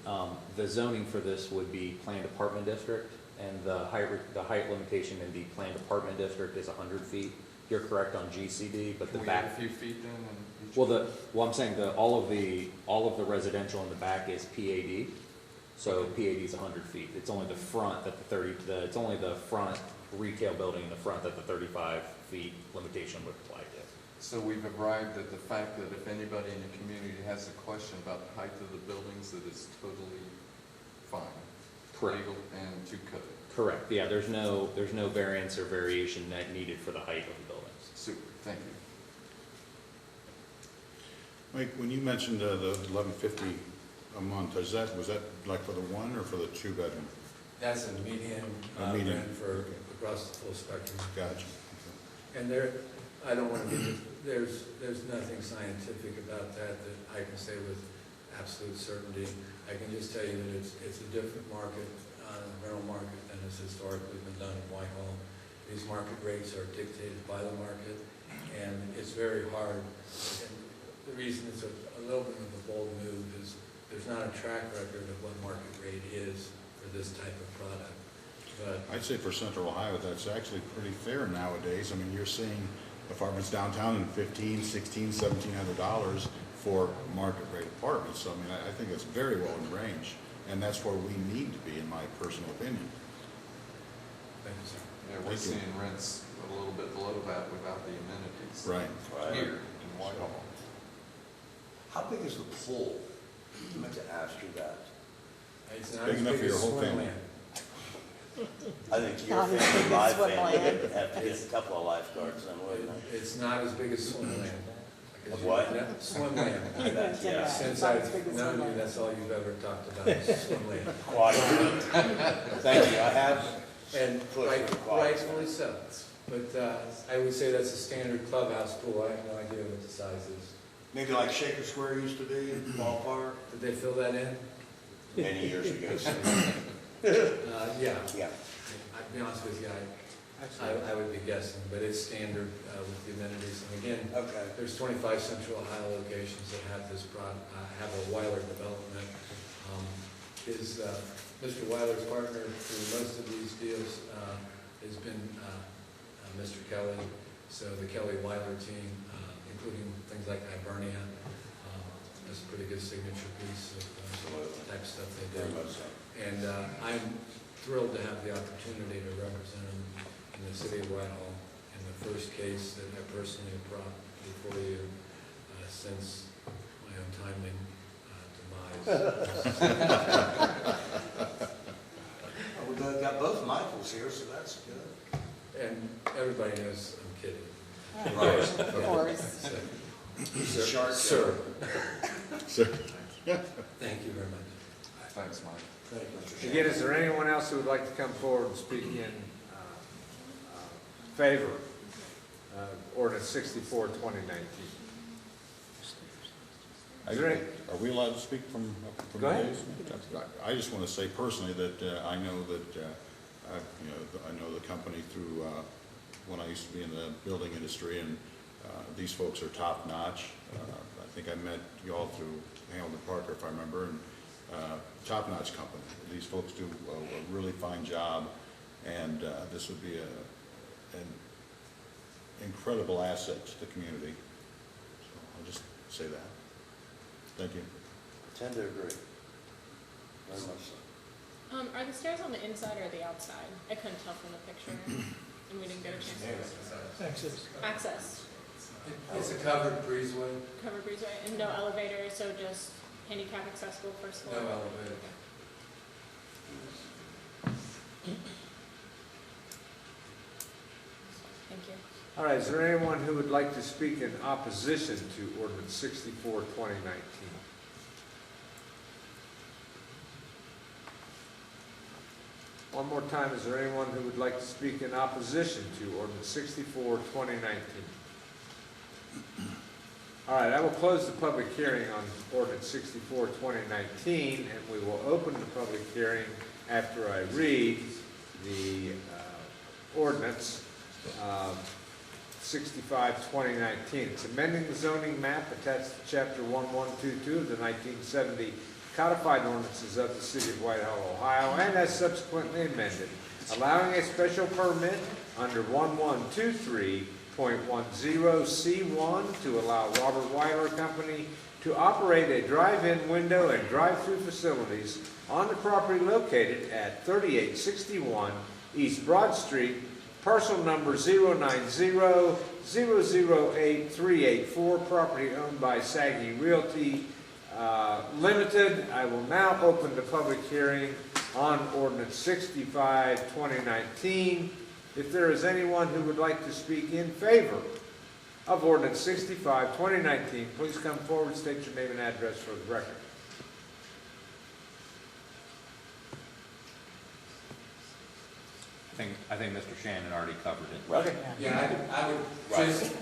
the zoning for this would be planned apartment district, and the height limitation in the planned apartment district is 100 feet. You're correct on GCD, but the Can we add back. a few feet then? in each- Well, I'm saying all of the residential in the back is PAD, so PAD is 100 feet. It's only the front that it's only the front retail building in the front that the 35 feet limitation would apply to. So we've arrived at the fact that if anybody in the community has a question about the height of the buildings, that it's totally fine. Correct. Legal and to code. Correct, yeah, there's no variance or variation needed for the height of the buildings. Super, thank you. Mike, when you mentioned the 1150 a month, was that like for the one or for the two bedroom? That's a median median. rent for across the full spectrum. Gotcha. And I don't want to be, there's nothing scientific about that I can say with absolute certainty. I can just tell you that it's a different market, rental market, than has historically been done in Whitehall. These market rates are dictated by the market, and it's very hard. And the reason it's a little bit of a bold move is there's not a track record of what market rate is for this type of product. but I'd say for Central Ohio, that's actually pretty fair nowadays. I mean, you're seeing apartments downtown in $1,500, $1,600, $1,700 for market rate apartments. So I mean, I think it's very well in range, and that's where we need to be, in my personal opinion. thank you, sir. Yeah, we're Thank you. seeing rents a little bit below that without the amenities. Right. Here in Whitehall. How big is the pool? I meant to ask you that. It's not Big as enough big for your as whole family. Swimland. I think your Not as family, big my as family, Swimland. would have to get a couple of lifeguards then, wouldn't it? It's not as big as Swimland. Of what? Yeah, Swimland. Yeah. Since Not as I've big as known you, Swimland. that's all you've ever talked about is Swimland. Quite. Thank you, I have. And Close to quad. rightfully so. But I would say that's a standard clubhouse pool. I have no idea what the size is. Maybe like Shaker Square used to be, ballpark, Did they fill that in? many years ago. Yeah. Yeah. I'll be honest with you, I would be guessing, but it's standard with the amenities. And again, Okay. there's 25 Central Ohio locations that have this have a Weiler development. Mr. Weiler's partner through most of these deals has been Mr. Kelly. So the Kelly Weiler team, including things like Hibernia, is a pretty good signature piece of the type of stuff they do. Very much so. And I'm thrilled to have the opportunity to represent them in the city of Whitehall in the first case that I personally have brought before you since my untimely demise. We've got both Michaels here, so that's good. And everybody knows I'm kidding. Right. Of course. So, Shark sir, Sir. thank you very much. Thanks, Mike. Thank you, Mr. Shea. Again, is there anyone else who would like to come forward and speak in favor of ordinance 64, 2019? Is there any- Are we allowed to speak from Go ahead. the dais? I just want to say personally that I know that, I know the company through when I used to be in the building industry, and these folks are top notch. I think I met you all through Hamilton Parker, if I remember, and top notch company. These folks do a really fine job, and this would be an incredible asset to the community. So I'll just say that. Thank you. Tend to agree. Very much so. Are the stairs on the inside or the outside? I couldn't tell from the picture, and we didn't get a chance to Access. access. It's a covered breezeway, Covered breezeway and no elevator, so just handicap accessible first no floor. elevator. Thank you. All right, is there anyone who would like to speak in opposition to ordinance 64, 2019? One more time, is there anyone who would like to speak in opposition to ordinance 64, 2019? All right, I will close the public hearing on ordinance 64, 2019, and we will open the public hearing after I read the ordinance 65, 2019. It's amending the zoning map attached to Chapter 1122 of the 1970 codified ordinances of the City of Whitehall, Ohio, and as subsequently amended, allowing a special permit under 1123.10C1 to allow Robert Weiler Company to operate a drive-in window and drive-through facilities on the property located at 3861 East Broad Street, parcel number 090-008-384, property owned by Saggy Realty Limited. I will now open the public hearing on ordinance 65, 2019. If there is anyone who would like to speak in favor of ordinance 65, 2019, please come forward, state your name and address for the record. I think Mr. Shannon already covered it. Okay. Yeah, I would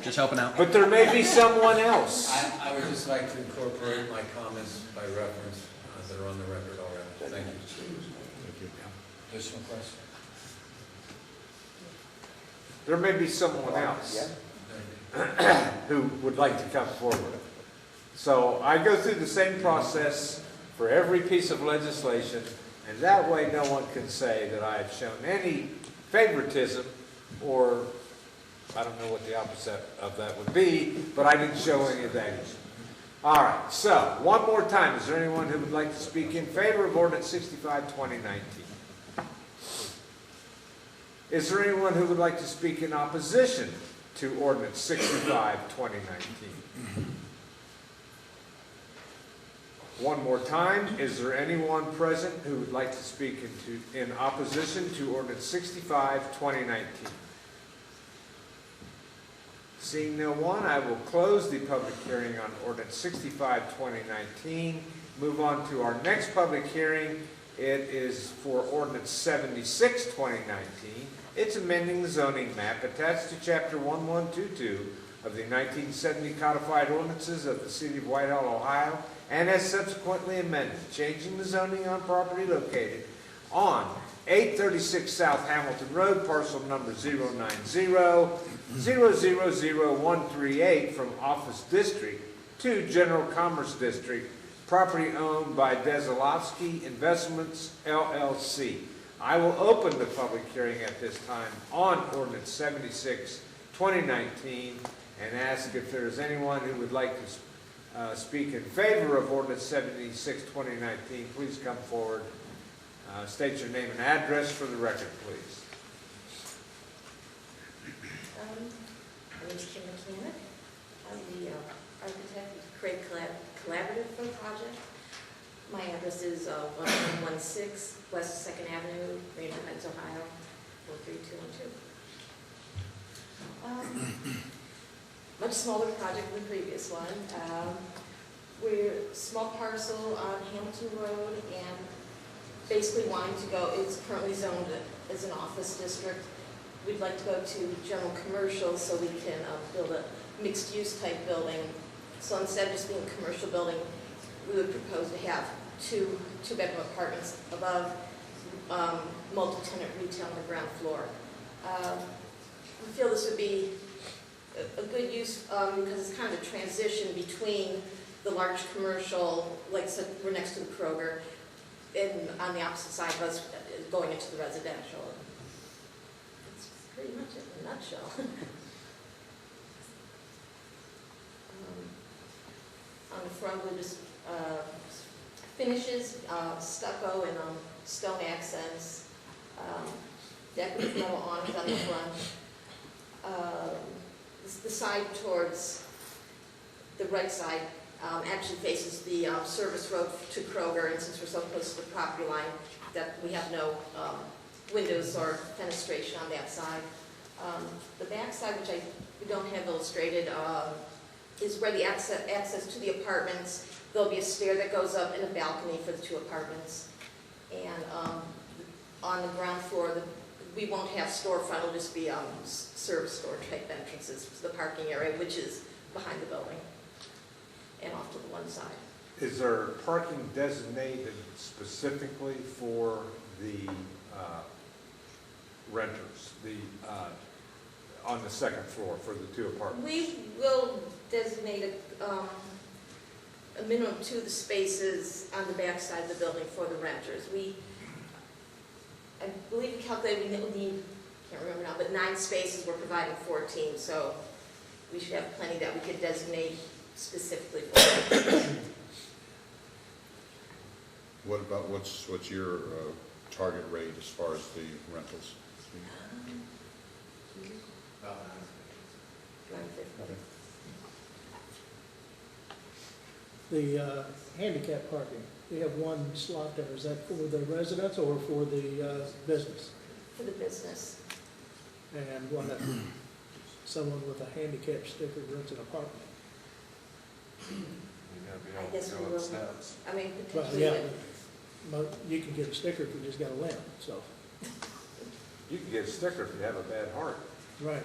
Just helping out. But there may be someone else. I would just like to incorporate my comments by reference that are on the record already. Thank you. Thank you. Additional question? There may be someone else who would like to come forward. So I go through the same process for every piece of legislation. And that way, no one can say that I have shown any favoritism, or I don't know what the opposite of that would be, but I didn't show any of that. All right, so one more time, is there anyone who would like to speak in favor of ordinance 65, 2019? Is there anyone who would like to speak in opposition to ordinance 65, 2019? One more time, is there anyone present who would like to speak in opposition to ordinance 65, 2019? Seeing no one, I will close the public hearing on ordinance 65, 2019. Move on to our next public hearing. It is for ordinance 76, 2019. It's amending the zoning map attached to chapter 1122 of the 1970 codified ordinances of the city of Whitehall, Ohio, and as subsequently amended, changing the zoning on property located on 836 South Hamilton Road, parcel number 090-000-138 from Office District to General Commerce District, property owned by Desilowski Investments, LLC. I will open the public hearing at this time on ordinance 76, 2019, and ask if there is anyone who would like to speak in favor of ordinance 76, 2019. Please come forward. State your name and address for the record, please. My name is Kim Mechanic. I'm the architect with Craig Collaborative for the project. My address is 1116 West 2nd Avenue, Rainier Heights, Ohio, 43212. Much smaller project than the previous one. We're a small parcel on Hamilton Road and basically wanting to go, it's currently zoned as an office district. We'd like to go to general commercial so we can build a mixed-use type building. So instead of just being a commercial building, we would propose to have two-bedroom apartments above, multi-tenant retail on the ground floor. We feel this would be a good use because it's kind of a transition between the large commercial, like so we're next to the Kroger, and on the opposite side of us going into the residential. That's pretty much it in a nutshell. On the front, we just finishes, stucco and stone accents, decorative metal awnings on the front. The side towards the right side actually faces the service road to Kroger, and since we're so close to the property line, that we have no windows or fenestration on that side. The back side, which we don't have illustrated, is where the access to the apartments. There'll be a stair that goes up and a balcony for the two apartments. And on the ground floor, we won't have storefront, it'll just be service store type entrances to the parking area, which is behind the building and off to the one side. Is there parking designated specifically for the renters, on the second floor for the two apartments? We will designate a minimum of 2 of the spaces on the back side of the building for the renters. I believe we calculated we need, can't remember now, but 9 spaces, we're providing 14, so we should have plenty that we could designate specifically for them. What about, what's your target rate as far as the rentals? The handicap parking, we have one slot there. Is that for the residents or for the business? For the business. And what if someone with a handicap sticker rents an apartment? I guess we will. I mean, Well, potentially. yeah, but you can get a sticker if you just got a limp, so. You can get a sticker if you have a bad heart. Right.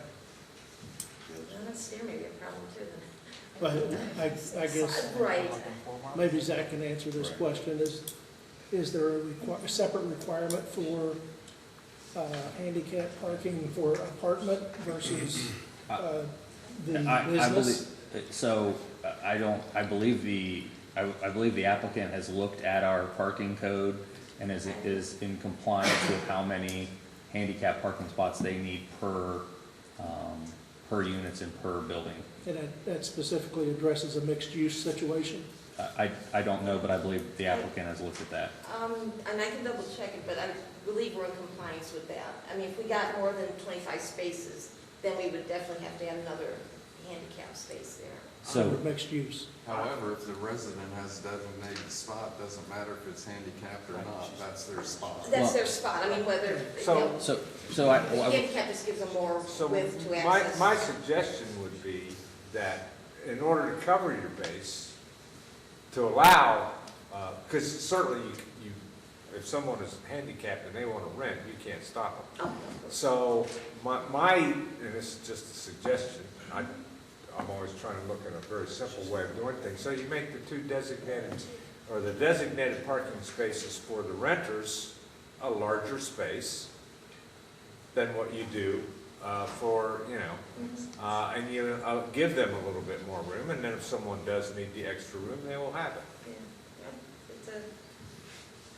Well, that stair may be a problem too then. But I guess Right. maybe Zach can answer this question. Is there a separate requirement for handicap parking for apartment versus the business? I believe the applicant has looked at our parking code And is in compliance with how many handicap parking spots they need per units and per building. And that specifically addresses a mixed-use situation? I don't know, but I believe the applicant has looked at that. And I can double check it, but I believe we're in compliance with that. I mean, if we got more than 25 spaces, then we would definitely have to add another handicap space there. So, Mixed use. However, if the resident has designated spot, doesn't matter if it's handicapped or not, that's their spot. That's their spot, I mean, whether, handicap just gives them more So width to my, access. my suggestion would be that in order to cover your base, to allow, because certainly you, if someone is handicapped and they want to rent, you can't stop them. So and this is just a suggestion, I'm always trying to look at a very simple way of doing things. So you make the two designated, or the designated parking spaces for the renters a larger space than what you do for, and you give them a little bit more room, and then if someone does need the extra room, they will have it. Yeah, it's a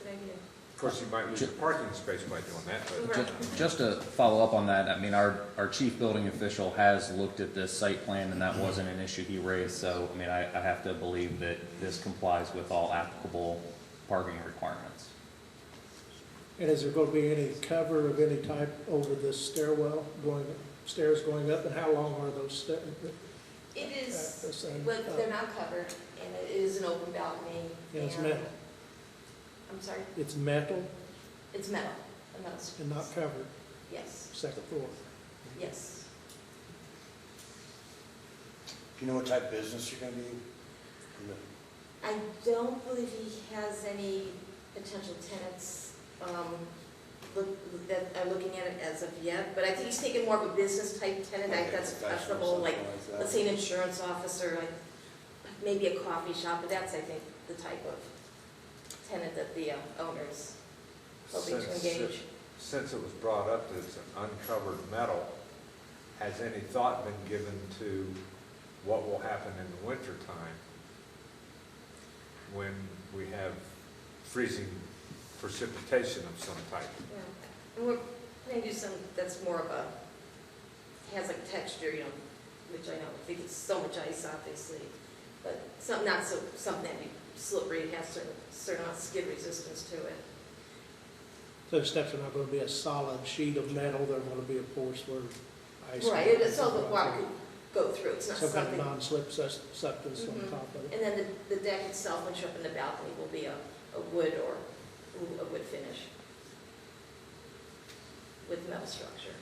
good idea. Of course, you might lose a parking space by doing that, but. just to follow up on that, I mean, our chief building official has looked at this site plan, and that wasn't an issue he raised, so, I mean, I have to believe that this complies with all applicable parking requirements. And is there going to be any cover of any type over this stairwell, stairs going up, and how long are those stairs? It is, well, they're not covered, and it is an open balcony. And it's metal? I'm sorry? It's metal It's metal, a metal surface. and not covered, Yes, second floor? yes. Do you know what type of business you're gonna be? I don't believe he has any potential tenants that are looking at it as of yet, but I think he's taking more of a business type tenant, I think that's preferable, like, let's say an insurance officer, like maybe a coffee shop, but that's, I think, the type of tenant that the owner's hoping to engage. Since it was brought up that it's an uncovered metal, has any thought been given to what will happen in the wintertime when we have freezing precipitation of some type? Yeah, and we're planning to do some that's more of a, has like texture, which I know, I think it's so much ice, obviously, but some, not so, something that be slippery, it has certain amount of skid resistance to it. So the steps are not going to be a solid sheet of metal, they're going to be a porous where ice. Right, it's all the water could go through, it's not Some kind something. of non-slip substance on top of it. And then the deck itself, once you're up in the balcony, will be a wood or a wood finish with metal structure.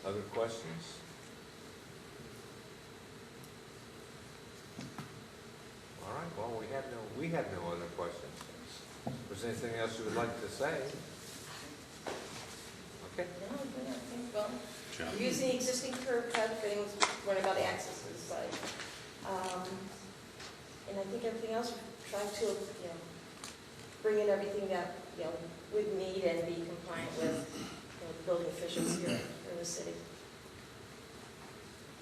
Other questions? All right, well, we have no other questions. Is there anything else you would like to say? Okay. No, I think, well, we're using the existing curb cut, if anyone's worried about access to the site. And I think everything else, we're trying to, bring in everything that, would need and be compliant with, the building officials here in the city.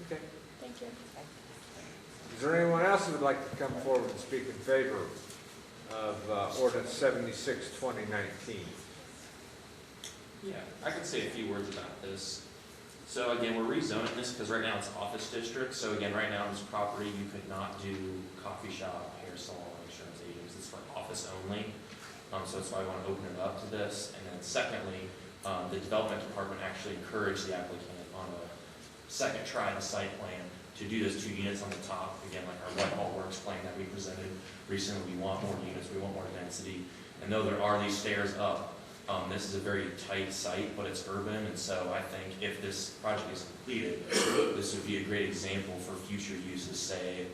Okay. Thank you. Is there anyone else who would like to come forward and speak in favor of ordinance 76, 2019? Yeah, I could say a few words about this. So again, we're rezoning this because right now it's office district. So again, right now on this property, you could not do coffee shop, hair salon, insurance agents. It's for office only. So that's why I want to open it up to this. And then secondly, the development department actually encouraged the applicant on a second try in the site plan to do those 2 units on the top. Again, like our Whitehall Works plan that we presented recently, we want more units, we want more density. And though there are these stairs up, this is a very tight site, but it's urban, and so I think if this project is completed, this would be a great example for future uses, say,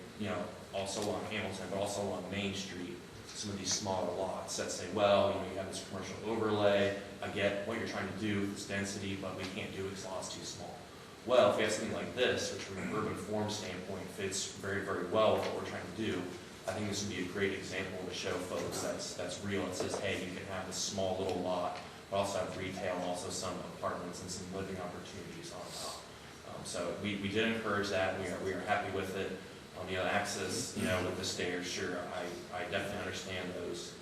also along Hamilton, but also along Main Street, some of these smaller lots that say, well, you have this commercial overlay, I get what you're trying to do with this density, but we can't do it because the lot's too small. Well, if we have something like this, which from an urban form standpoint fits very, very well with what we're trying to do, I think this would be a great example to show folks that's real. It says, hey, you can have this small little lot, but also have retail and also some apartments and some living opportunities on top. So we did encourage that, we are happy with it. Access, with the stairs, sure, I definitely understand those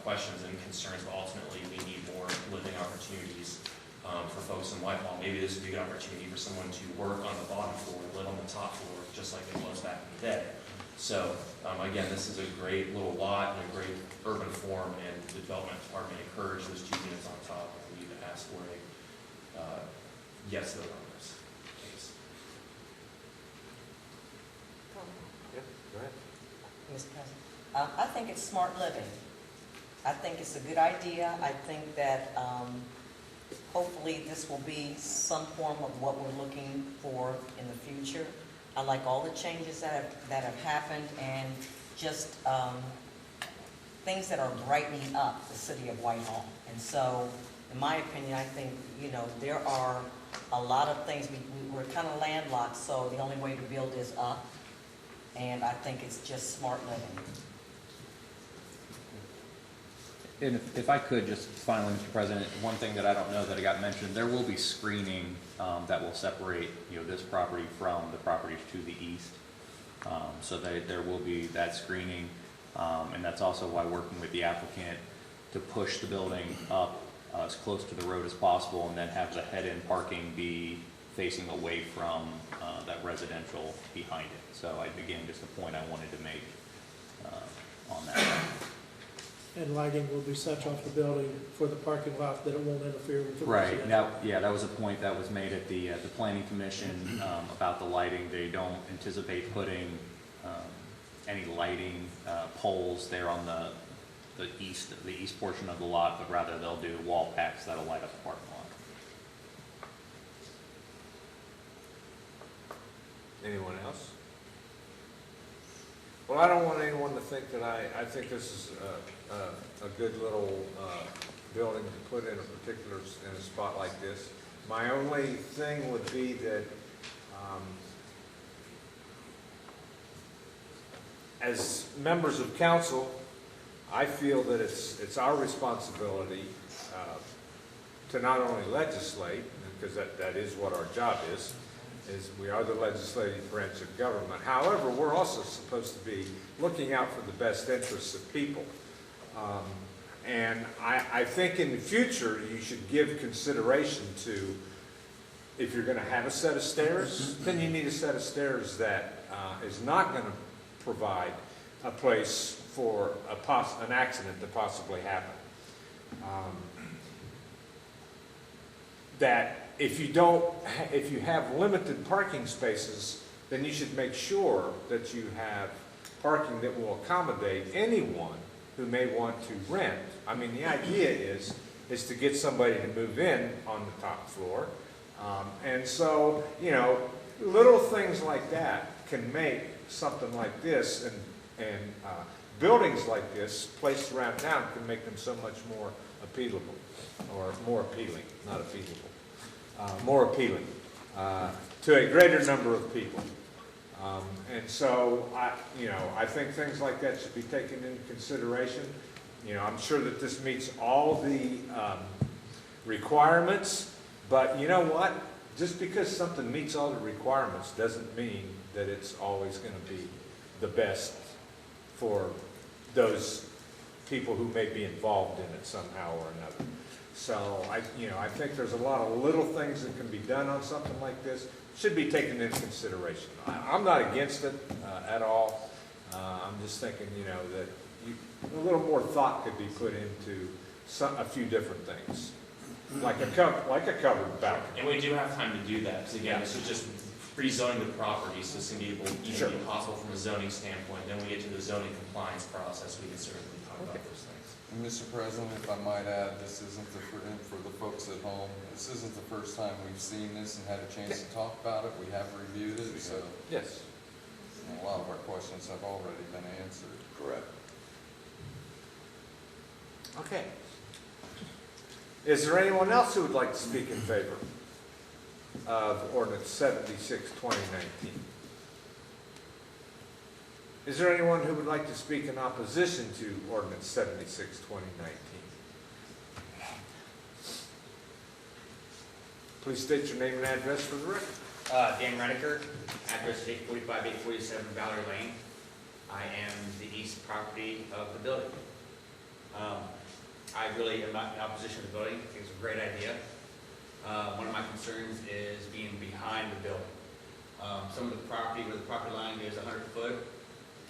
questions and concerns, but ultimately we need more living opportunities for folks in Whitehall. Maybe this would be a good opportunity for someone to work on the bottom floor, live on the top floor, just like it was back in the day. So, again, this is a great little lot and a great urban form, and the development department encouraged those 2 units on top, and we need to ask for a yes vote on this. Thanks. Go ahead. Mr. President. I think it's smart living. I think it's a good idea. I think that hopefully this will be some form of what we're looking for in the future. I like all the changes that have happened, and just things that are brightening up the city of Whitehall. And so, in my opinion, I think, there are a lot of things. We're kind of landlocked, so the only way to build is up. And I think it's just smart living. And if I could, just finally, Mr. President, one thing that I don't know that I got mentioned, there will be screening that will separate, this property from the properties to the east. So there will be that screening, and that's also why working with the applicant to push the building up as close to the road as possible, and then have the head-in parking be facing away from that residential behind it. So again, just a point I wanted to make on that. And lighting will be such off the building for the parking lot that it won't interfere with the Right. residential. That was a point that was made at the planning commission about the lighting. They don't anticipate putting any lighting poles there on the east portion of the lot, but rather they'll do wall packs that'll light up the parking lot. Anyone else? Well, I don't want anyone to think that I think this is a good little building to put in a spot like this. My only thing would be that as members of council, I feel that it's our responsibility to not only legislate, because that is what our job is we are the legislative branch of government. However, we're also supposed to be looking out for the best interests of people. And I think in the future, you should give consideration to, if you're going to have a set of stairs, then you need a set of stairs that is not going to provide a place for an accident to possibly happen. That if you have limited parking spaces, then you should make sure that you have parking that will accommodate anyone who may want to rent. I mean, the idea is to get somebody to move in on the top floor. And so, little things like that can make something like this and buildings like this placed around town can make them so much more appealable, or more appealing, not appealable, more appealing to a greater number of people. And so, I think things like that should be taken into consideration. I'm sure that this meets all the requirements, but you know what? Just because something meets all the requirements doesn't mean that it's always going to be the best for those people who may be involved in it somehow or another. So I think there's a lot of little things that can be done on something like this. Should be taken into consideration. I'm not against it at all. I'm just thinking, that a little more thought could be put into a few different things, like a covered balcony. And we do have time to do that, because again, this is just rezoning the property, so it's going to be Sure. be possible from a zoning standpoint. Then we get to the zoning compliance process, we can certainly talk about those things. And Mr. President, if I might add, this isn't for the folks at home, this isn't the first time we've seen this and had a chance to talk about it. We have reviewed it, so Yes. a lot of our questions have already been answered. Correct. Okay. Is there anyone else who would like to speak in favor of ordinance 76, 2019? Is there anyone who would like to speak in opposition to ordinance 76, 2019? Please state your name and address for the record. Dan Reniker, address is 845, 847 Valerie Lane. I am the east property of the building. I really am not in opposition to the building. I think it's a great idea. One of my concerns is being behind the building. Some of the property, where the property line goes 100 foot,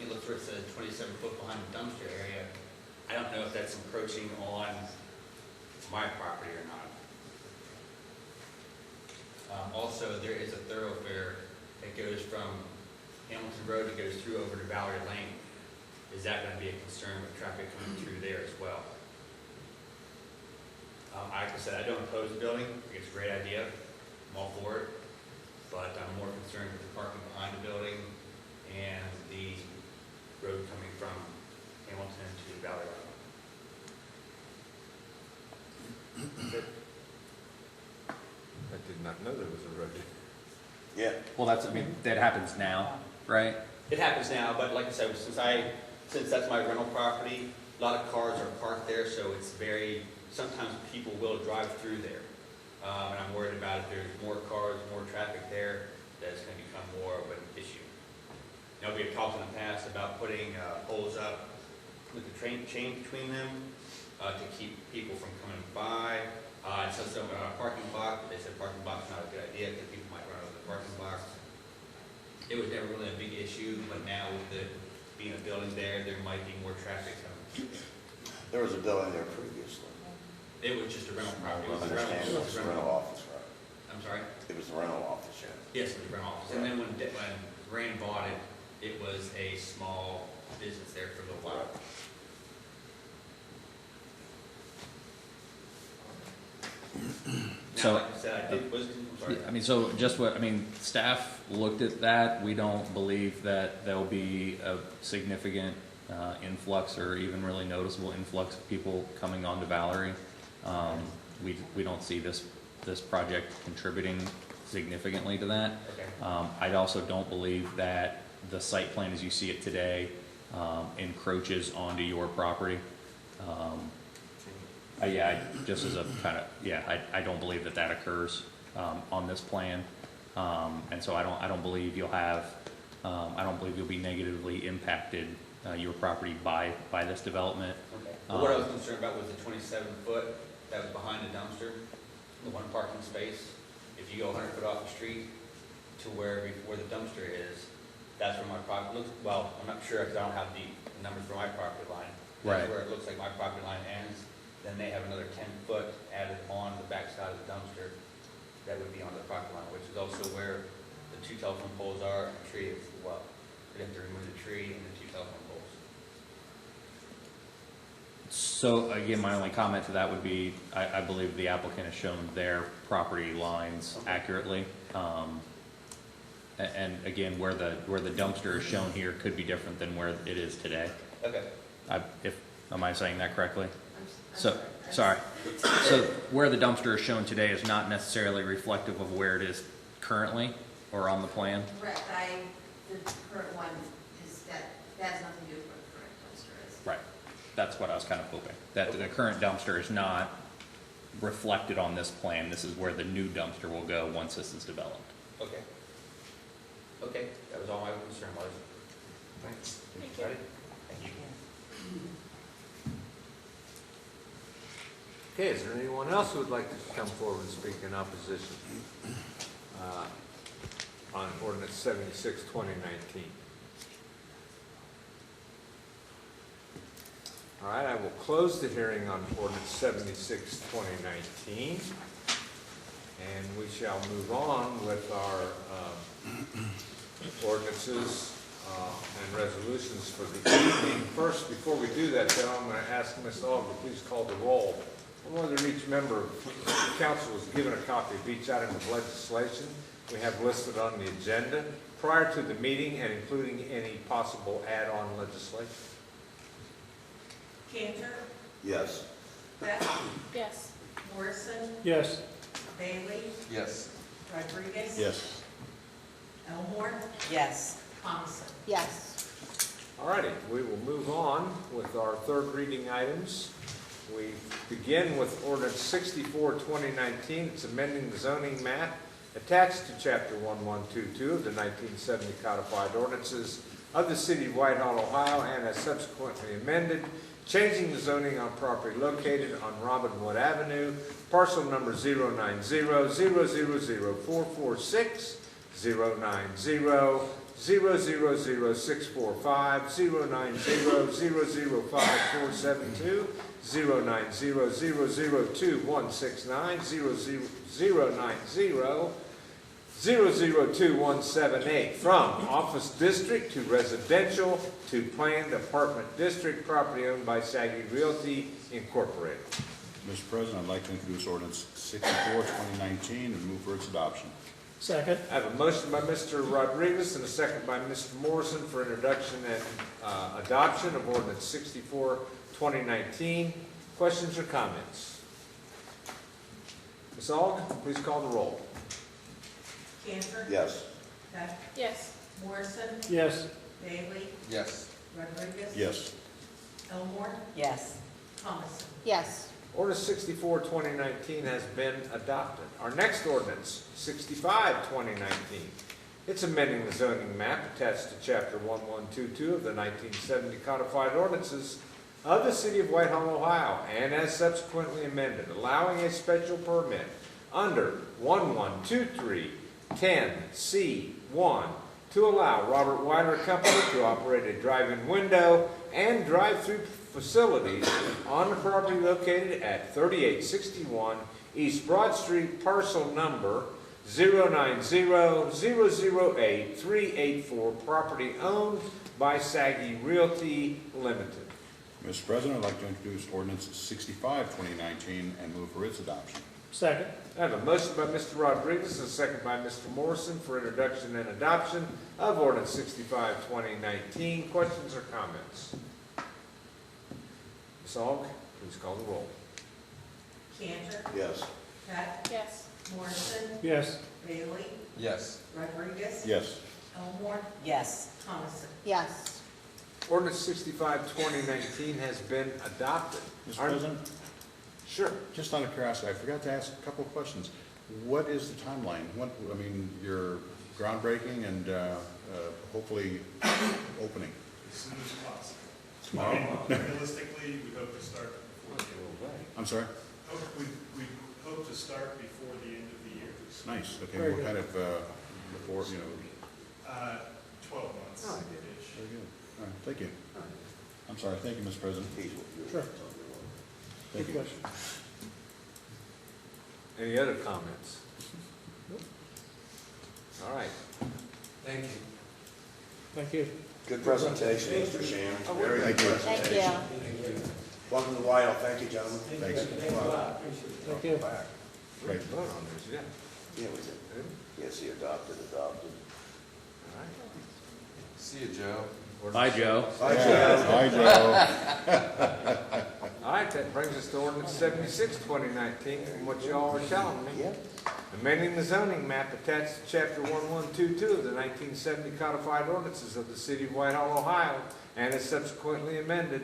it looks where it says 27 foot behind the dumpster area. I don't know if that's encroaching on my property or not. Also, there is a thoroughfare that goes from Hamilton Road that goes through over to Valerie Lane. Is that going to be a concern with traffic coming through there as well? Like I said, I don't oppose the building. I think it's a great idea. I'm all for it. But I'm more concerned with the parking behind the building and the road coming from Hamilton to Valley Road. I did not know there was a road. Yeah. Well, that's, I mean, that happens now, right? It happens now, but like I said, since that's my rental property, a lot of cars are parked there, so it's sometimes people will drive through there. And I'm worried about if there's more cars, more traffic there, that it's going to become more of an issue. You know, we've talked in the past about putting poles up with the chain between them to keep people from coming by. And so some parking block, they said parking block's not a good idea because people might run over the parking block. It was never really a big issue, but now with being a building there might be more traffic coming. There was a building there previously. It was just a rental property. I understand it was the rental office, right? I'm sorry? It was the rental office, yeah. Yes, it was a rental office. And then when Rand bought it, it was a small business there for a little while. So, Now, like I said, I'm sorry. I mean, so just what, I mean, staff looked at that. We don't believe that there'll be a significant influx or even really noticeable influx of people coming onto Valerie. We don't see this project contributing significantly to that. Okay. I also don't believe that the site plan as you see it today encroaches onto your property. Just as a kind of, I don't believe that occurs on this plan. And so I don't believe you'll have, I don't believe you'll be negatively impacted your property by this development. Okay. Well, what I was concerned about was the 27 foot that was behind the dumpster, the one parking space. If you go 100 foot off the street to where the dumpster is, that's where my property looks. Well, I'm not sure because I don't have the numbers for my property line. That's Right. where it looks like my property line ends. Then they have another 10 foot added on the back side of the dumpster that would be on the property line, which is also where the 2 telephone poles are and the tree is as well. We'd have to remove the tree and the 2 telephone poles. So again, my only comment to that would be, I believe the applicant has shown their property lines accurately. And again, where the dumpster is shown here could be different than where it is today. Okay. Am I saying that correctly? Sorry. So where the dumpster is shown today is not necessarily reflective of where it is currently or on the plan? Correct, the current one is that has nothing to do with what the current dumpster is. Right. That's what I was kind of hoping. That the current dumpster is not reflected on this plan. This is where the new dumpster will go once this is developed. Okay. Okay, that was all my concern was. Thanks. Thank you. Ready? Thank you. Okay, is there anyone else who would like to come forward and speak in opposition on ordinance 76, 2019? All right, I will close the hearing on ordinance 76, 2019. And we shall move on with our ordinances and resolutions for the evening. First, before we do that, though, I'm going to ask Ms. Aug to please call the roll. Whether each member of the council was given a copy of each item of legislation we have listed on the agenda prior to the meeting and including any possible add-on legislation. Cantor, Yes. Beck, Yes. Morrison, Yes. Bailey, Yes. Rodriguez. Yes. Elmore, Yes. Coniston. Yes. All righty, we will move on with our third reading items. We begin with ordinance 64, 2019. It's amending the zoning map attached to chapter 1122 of the 1970 codified ordinances of the city of Whitehall, Ohio, and as subsequently amended, changing the zoning on property located on Robinwood Avenue, parcel number 090-000-446, 090-000-645, 090-005-472, 090-002-169, 090-002-178, from office district to residential to planned apartment district, property owned by Saggy Realty Incorporated. Mr. President, I'd like to introduce ordinance 64, 2019, and move for its adoption. Second. I have a motion by Mr. Rodriguez and a second by Mr. Morrison for introduction and adoption of ordinance 64, 2019. Questions or comments? Ms. Aug, please call the roll. Cantor? Yes. Heck? Yes. Morrison? Yes. Bailey? Yes. Rodriguez? Yes. Elmore? Yes. Coniston? Yes. Ordinance 64, 2019 has been adopted. Our next ordinance, 65, 2019. It's amending the zoning map attached to chapter 1122 of the 1970 codified ordinances of the city of Whitehall, Ohio, and as subsequently amended, allowing a special permit under 112310C1 to allow Robert Weiler Company to operate a drive-in window and drive-through facilities on the property located at 3861 East Broad Street, parcel number 090-008-384, property owned by Saggy Realty Limited. Mr. President, I'd like to introduce ordinance 65, 2019, and move for its adoption. Second. I have a motion by Mr. Rodriguez and a second by Mr. Morrison for introduction and adoption of ordinance 65, 2019. Questions or comments? Ms. Aug, please call the roll. Cantor? Yes. Heck? Yes. Morrison? Yes. Bailey? Yes. Rodriguez? Yes. Elmore? Yes. Coniston? Yes. Ordinance 65, 2019 has been adopted. Mr. Our- President, Sure. just out of curiosity, I forgot to ask a couple of questions. What is the timeline? You're groundbreaking and hopefully opening. As soon as possible. Tomorrow? Realistically, we hope to start before I'm sorry? we hope to start before the end of the year. Nice, okay, Very what good. kind of, before, 12 months. Oh, very good. All right, thank you. I'm sorry, thank you, Mr. President. Sure. Thank Good you. question. Any other comments? All right. Thank you. Thank you. Good presentation, Mr. Shannon. Oh, Very good Thank presentation. you. Welcome to Whitehall. Thank you, gentlemen. Thanks. Thank you. Great vote on this, yeah. Yeah, we did. Yes, he adopted. All right. See you, Joe. Bye, Joe. Bye, Yeah, Joe. bye, Joe. All right, that brings us to ordinance 76, 2019, from what y'all are telling me. Yep. Amending the zoning map attached to chapter 1122 of the 1970 codified ordinances of the city of Whitehall, Ohio, and is subsequently amended,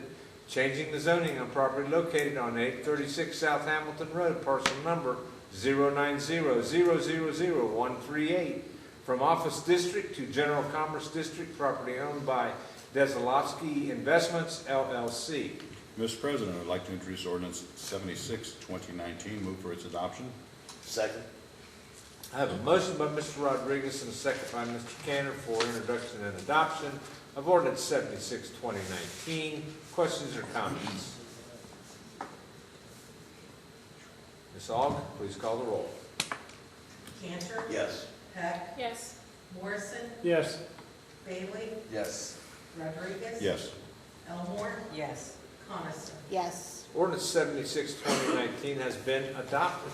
changing the zoning on property located on 836 South Hamilton Road, parcel number 090-000-138, from office district to general commerce district, property owned by Deselovsky Investments, LLC. Mr. President, I'd like to introduce ordinance 76, 2019, move for its adoption. Second. I have a motion by Mr. Rodriguez and a second by Mr. Cantor for introduction and adoption of ordinance 76, 2019. Questions or comments? Ms. Aug, please call the roll. Cantor? Yes. Heck? Yes. Morrison? Yes. Bailey? Yes. Rodriguez? Yes. Elmore? Yes. Coniston? Yes. Ordinance 76, 2019 has been adopted.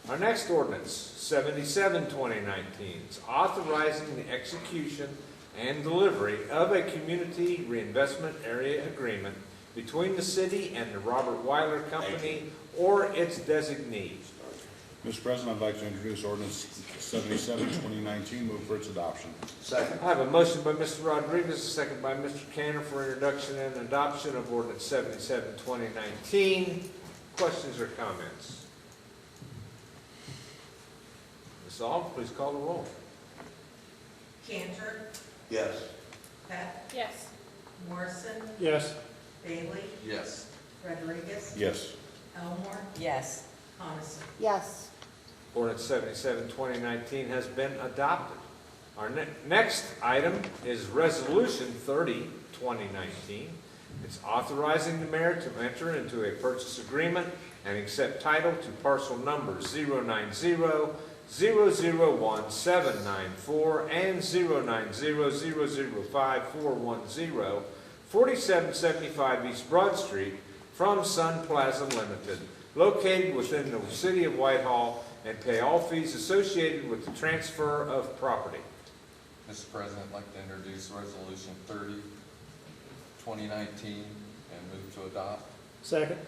Our next ordinance, 77, 2019, is authorizing the execution and delivery of a community reinvestment area agreement between the city and the Robert Weiler Company or its designee. Mr. President, I'd like to introduce ordinance 77, 2019, move for its adoption. Second. I have a motion by Mr. Rodriguez, a second by Mr. Cantor for introduction and adoption of ordinance 77, 2019. Questions or comments? Ms. Aug, please call the roll. Cantor, Yes. Peck, Yes. Morrison, Yes. Bailey, Yes. Rodriguez, Yes. Elmore, Yes. Coniston. Yes. Ordinance 77, 2019 has been adopted. Our next item is Resolution 30, 2019. It's authorizing the mayor to enter into a purchase agreement and accept title to parcel numbers 090-001-794 and 090-005-410, 4775 East Broad Street from Sun Plaza Limited, located within the city of Whitehall, and pay all fees associated with the transfer of property. Mr. President, I'd like to introduce Resolution 30, 2019, and move to adopt. Second.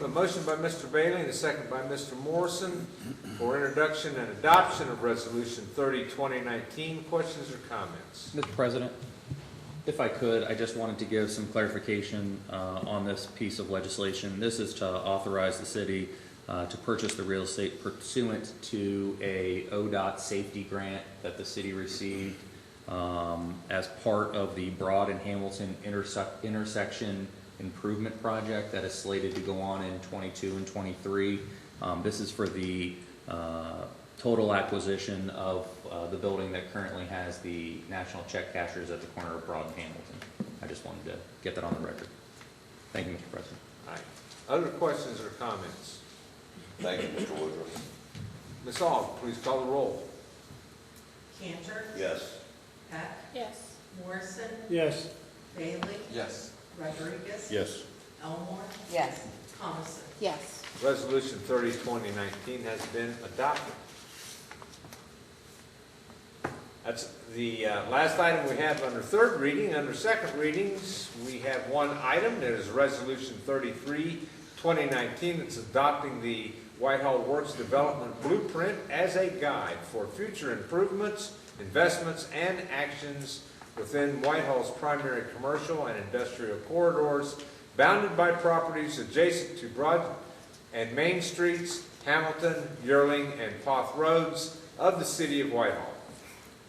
A motion by Mr. Bailey and a second by Mr. Morrison for introduction and adoption of Resolution 30, 2019. Questions or comments? Mr. President, if I could, I just wanted to give some clarification on this piece of legislation. This is to authorize the city to purchase the real estate pursuant to a ODOT safety grant that the city received as part of the Broad and Hamilton intersection improvement project that is slated to go on in 22 and 23. This is for the total acquisition of the building that currently has the national check cashers at the corner of Broad and Hamilton. I just wanted to get that on the record. Thank you, Mr. President. All right. Other questions or comments? Thank you, Mr. Woodruff. Ms. Aug, please call the roll. Cantor, Yes. Peck, Yes. Morrison, Yes. Bailey, Yes. Rodriguez, Yes. Elmore, Yes. Coniston. Yes. Resolution 30, 2019 has been adopted. That's the last item we have under third reading. Under second readings, we have one item. That is Resolution 33, 2019. It's adopting the Whitehall Works Development Blueprint as a guide for future improvements, investments, and actions within Whitehall's primary commercial and industrial corridors, bounded by properties adjacent to Broad and Main Streets, Hamilton, Yearling, and Poth Roads of the city of Whitehall.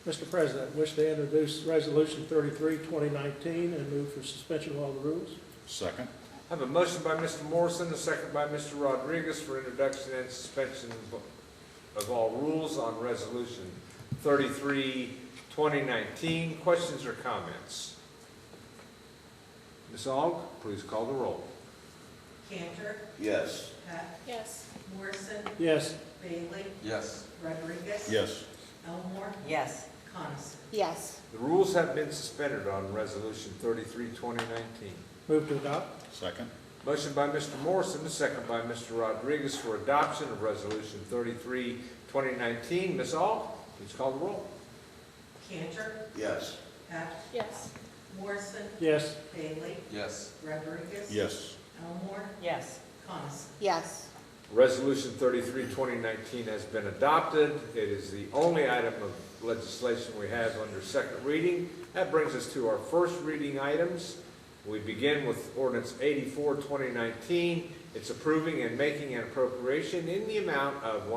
Mr. President, I wish to introduce Resolution 33, 2019, and move for suspension of all the rules. Second. I have a motion by Mr. Morrison, a second by Mr. Rodriguez for introduction and suspension of all rules on Resolution 33, 2019. Questions or comments? Ms. Aug, please call the roll. Cantor, Yes. Peck, Yes. Morrison, Yes. Bailey, Yes. Rodriguez, Yes. Elmore, Yes. Coniston. Yes. The rules have been suspended on Resolution 33, 2019. Move to adopt. Second. Motion by Mr. Morrison, a second by Mr. Rodriguez for adoption of Resolution 33, 2019. Ms. Aug, please call the roll. Cantor, Yes. Peck, Yes. Morrison, Yes. Bailey, Yes. Rodriguez, Yes. Elmore, Yes. Coniston. Yes. Resolution 33, 2019 has been adopted. It is the only item of legislation we have under second reading. That brings us to our first reading items. We begin with Ordinance 84, 2019. It's approving and making an appropriation in the amount of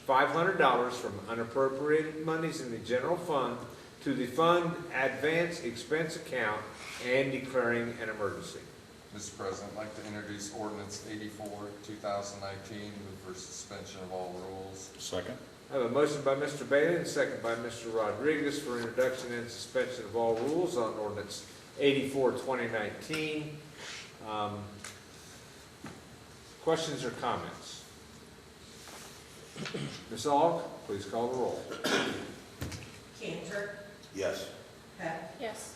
$175,500 from unappropriated monies in the general fund to the fund advance expense account and declaring an emergency. Mr. President, I'd like to introduce Ordinance 84, 2019, move for suspension of all rules. Second. I have a motion by Mr. Bailey and a second by Mr. Rodriguez for introduction and suspension of all rules on Ordinance 84, 2019. Questions or comments? Ms. Aug, please call the roll. Cantor, Yes. Peck, Yes.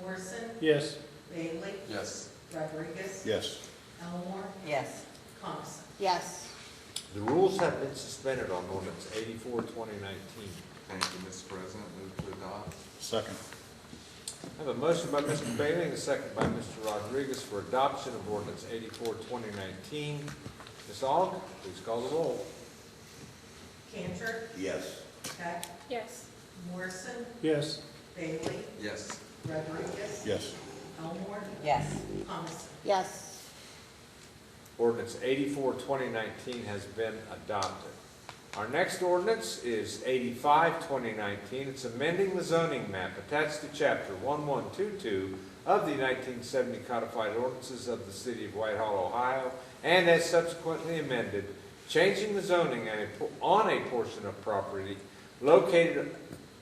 Morrison, Yes. Bailey, Yes. Rodriguez, Yes. Elmore, Yes. Coniston. Yes. The rules have been suspended on Ordinance 84, 2019. Thank you, Mr. President. Move to adopt. Second. I have a motion by Mr. Bailey and a second by Mr. Rodriguez for adoption of Ordinance 84, 2019. Ms. Aug, please call the roll. Cantor, Yes. Peck, Yes. Morrison, Yes. Bailey, Yes. Rodriguez, Yes. Elmore, Yes. Coniston. Yes. Ordinance 84, 2019 has been adopted. Our next ordinance is 85, 2019. It's amending the zoning map attached to Chapter 1122 of the 1970 Codified Ordinances of the City of Whitehall, Ohio, and as subsequently amended, changing the zoning on a portion of property located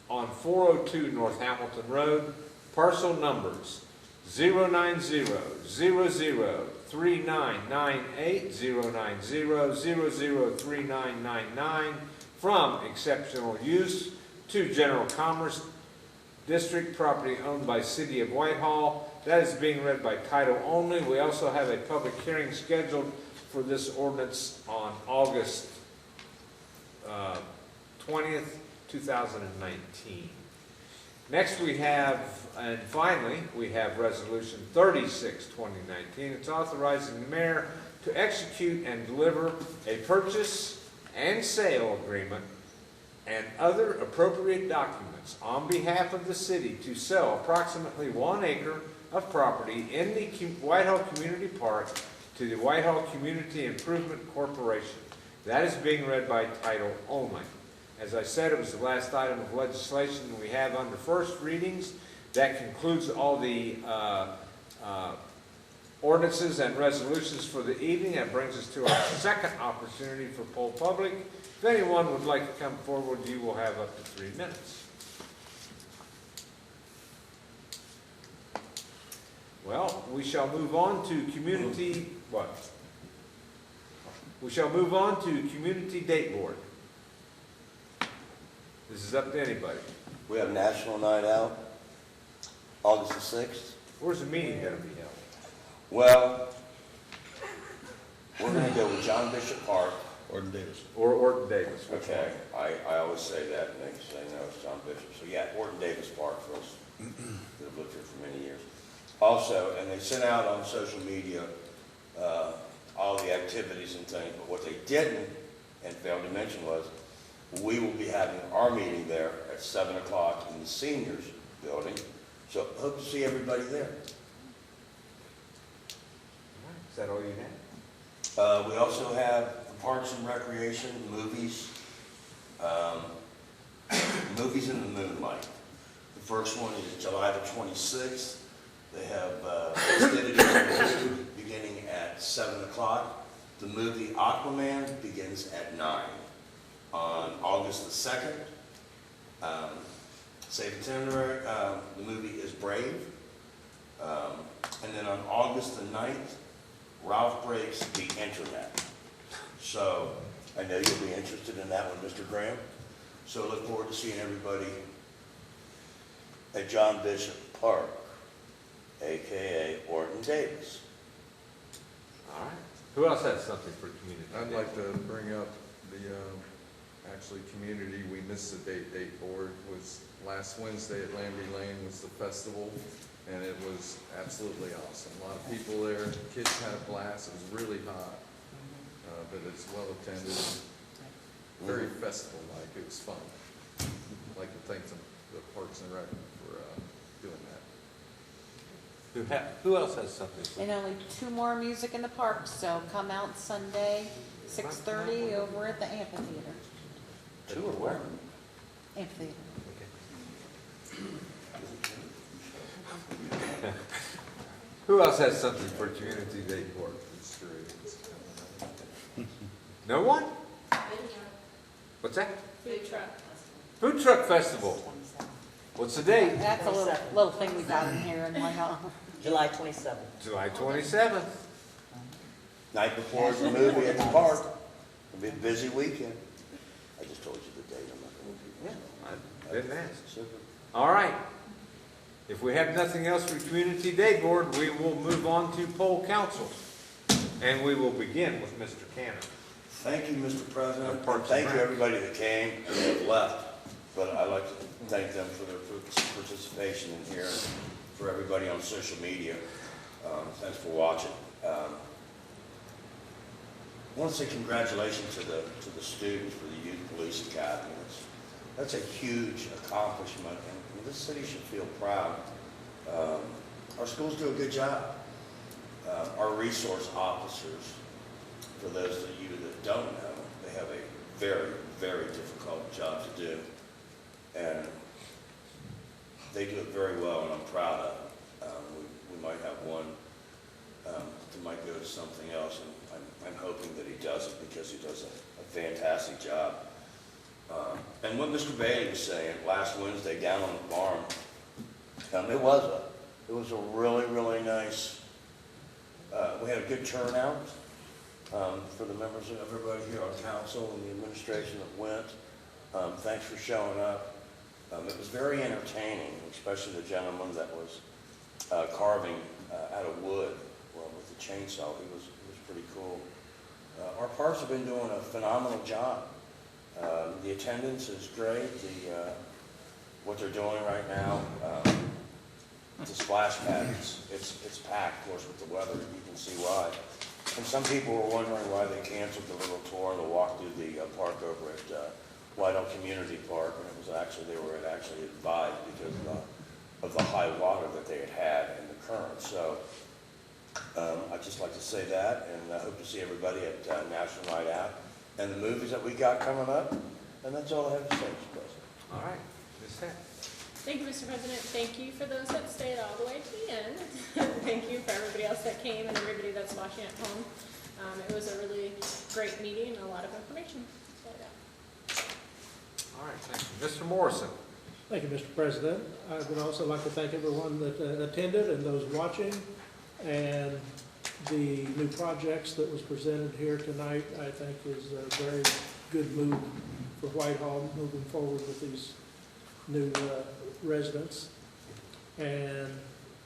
on 402 North Hamilton Road, parcel numbers 090-00-3998, 090-00-3999, from exceptional use to general commerce district property owned by City of Whitehall. That is being read by title only. We also have a public hearing scheduled for this ordinance on August 20th, 2019. Next we have, and finally, we have Resolution 36, 2019. It's authorizing the mayor to execute and deliver a purchase and sale agreement and other appropriate documents on behalf of the city to sell approximately 1 acre of property in the Whitehall Community Park to the Whitehall Community Improvement Corporation. That is being read by title only. As I said, it was the last item of legislation we have under first readings. That concludes all the ordinances and resolutions for the evening. That brings us to our second opportunity for poll public. If anyone would like to come forward, you will have up to 3 minutes. Well, we shall move on to community, what? We shall move on to community date board. This is up to anybody. We have National Night Out, August the 6th. Where's the meeting going to be held? Well, we're going to go with John Bishop Park. Orton Davis. Or Orton Davis. Okay, I always say that, and they say, no, it's John Bishop. So yeah, Orton Davis Park for us that have lived here for many years. Also, and they sent out on social media all the activities and things, but what they didn't and failed to mention was we will be having our meeting there at 7 o'clock in the seniors building. So hope to see everybody there. Is that all you have? We also have the Parks and Recreation, movies, movies in the moonlight. The first one is July the 26th. They have festivities beginning at 7 o'clock. The movie Aquaman begins at 9. On August the 2nd, save itinerary, the movie is Brave. And then on August the 9th, Ralph Breaks the Internet. So I know you'll be interested in that one, Mr. Graham. So look forward to seeing everybody at John Bishop Park, AKA Orton Davis. All right. Who else has something for community? I'd like to bring up the, actually, community, we missed the date board, was last Wednesday at Lambie Lane was the festival, and it was absolutely awesome. A lot of people there, kids had a blast, it was really hot, but it's well attended, very festival-like, it was fun. I'd like to thank the Parks and Rec for doing that. Who else has something? And only 2 more music in the park, so come out Sunday, 6:30 over at the amphitheater. 2 or where? Amphitheater. Who else has something for community date board? No one? What's that? Food truck. Food truck festival. What's the date? That's a little thing we got in here in Whitehall. July 27th. July 27th. Night before the movie at the park. It'll be a busy weekend. I just told you the date. I'm not going to. I didn't ask. All right. If we have nothing else for community day board, we will move on to poll council. And we will begin with Mr. Cannon. Thank you, Mr. President. And thank you, everybody that came and have left. But I'd like to thank them for their participation in here, and for everybody on social media. Thanks for watching. I want to say congratulations to the students for the Youth Police Academy. That's a huge accomplishment, and this city should feel proud. Our schools do a good job. Our resource officers for those of you that don't know, they have a very, very difficult job to do. And they do it very well, and I'm proud of them. We might have one that might go to something else, and I'm hoping that he does it because he does a fantastic job. And what Mr. Bailey was saying last Wednesday down on the farm, it was a really, really nice, we had a good turnout for the members of everybody here on council and the administration that went. Thanks for showing up. It was very entertaining, especially the gentleman that was carving out of wood with the chainsaw. He was pretty cool. Our parks have been doing a phenomenal job. The attendance is great. What they're doing right now, the splash pad, it's packed, of course, with the weather. You can see why. And some people were wondering why they canceled the little tour and the walk through the park over at Whitehall Community Park, and it was actually, they were actually advised because of the high water that they had and the current. So I'd just like to say that, and I hope to see everybody at National Night Out and the movies that we got coming up. And that's all I have to say, Mr. President. All right, Ms. Heck. Thank you, Mr. President. Thank you for those that stayed all the way to the end. Thank you for everybody else that came and everybody that's watching at home. It was a really great meeting and a lot of information. That's all I got. All right, thank you. Mr. Morrison. Thank you, Mr. President. I would also like to thank everyone that attended and those watching. And the new projects that was presented here tonight, I think, is a very good move for Whitehall moving forward with these new residents. And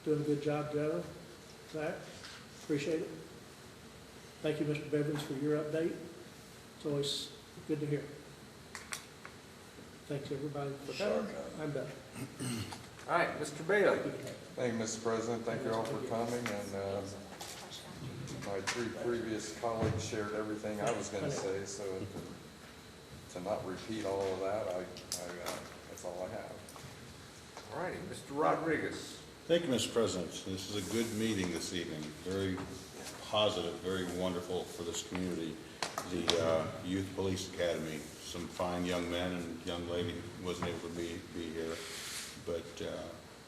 doing a good job, Joe. Zach, appreciate it. Thank you, Mr. Bevins, for your update. It's always good to hear. Thanks, everybody, for coming. I'm done. All right, Mr. Bailey. Thank you, Mr. President. Thank you all for coming. And my three previous colleagues shared everything I was going to say, so to not repeat all of that, that's all I have. All righty, Mr. Rodriguez. Thank you, Mr. President. This is a good meeting this evening. Very positive, very wonderful for this community. The Youth Police Academy, some fine young men and young lady who wasn't able to be here, but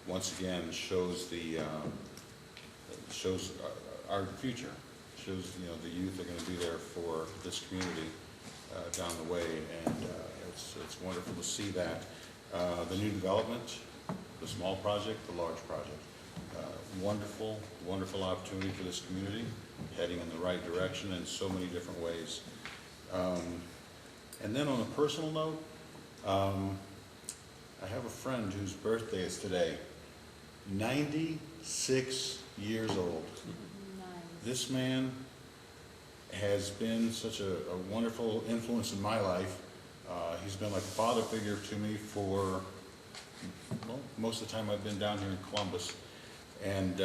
once again shows our future. Shows the youth are going to be there for this community down the way, and it's wonderful to see that. The new development, the small project, the large project. Wonderful, wonderful opportunity for this community, heading in the right direction in so many different ways. And then on a personal note, I have a friend whose birthday is today, 96 years old. This man has been such a wonderful influence in my life. He's been like a father figure to me for, well, most of the time I've been down here in Columbus. And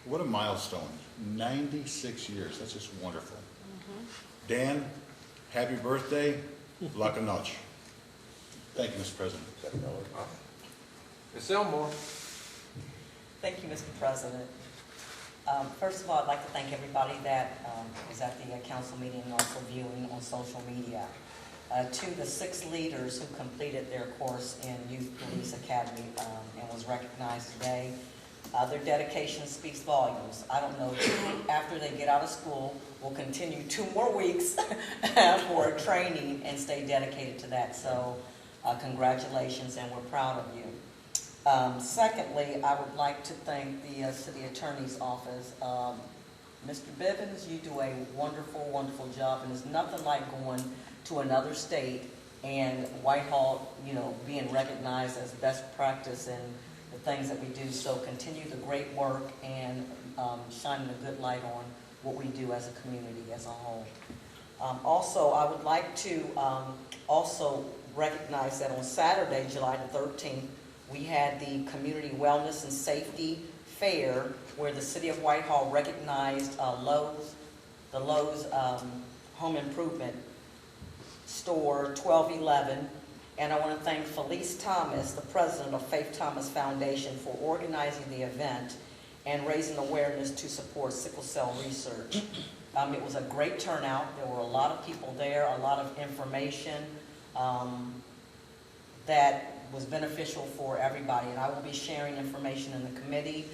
what a milestone, 96 years, that's just wonderful. Dan, happy birthday, la noche. Thank you, Mr. President. Ms. Elmore. Thank you, Mr. President. First of all, I'd like to thank everybody that was at the council meeting and also viewing on social media. To the 6 leaders who completed their course in Youth Police Academy and was recognized today, their dedication speaks volumes. I don't know if after they get out of school will continue 2 more weeks for training and stay dedicated to that. So congratulations, and we're proud of you. Secondly, I would like to thank the City Attorney's Office. Mr. Bivens, you do a wonderful, wonderful job, and it's nothing like going to another state and Whitehall, being recognized as best practice in the things that we do. So continue the great work and shining a good light on what we do as a community as a whole. Also, I would like to also recognize that on Saturday, July the 13th, we had the Community Wellness and Safety Fair, where the City of Whitehall recognized the Lowe's Home Improvement Store 1211. And I want to thank Felice Thomas, the president of Faith Thomas Foundation, for organizing the event and raising awareness to support sickle cell research. It was a great turnout. There were a lot of people there, a lot of information that was beneficial for everybody. And I will be sharing information in the committee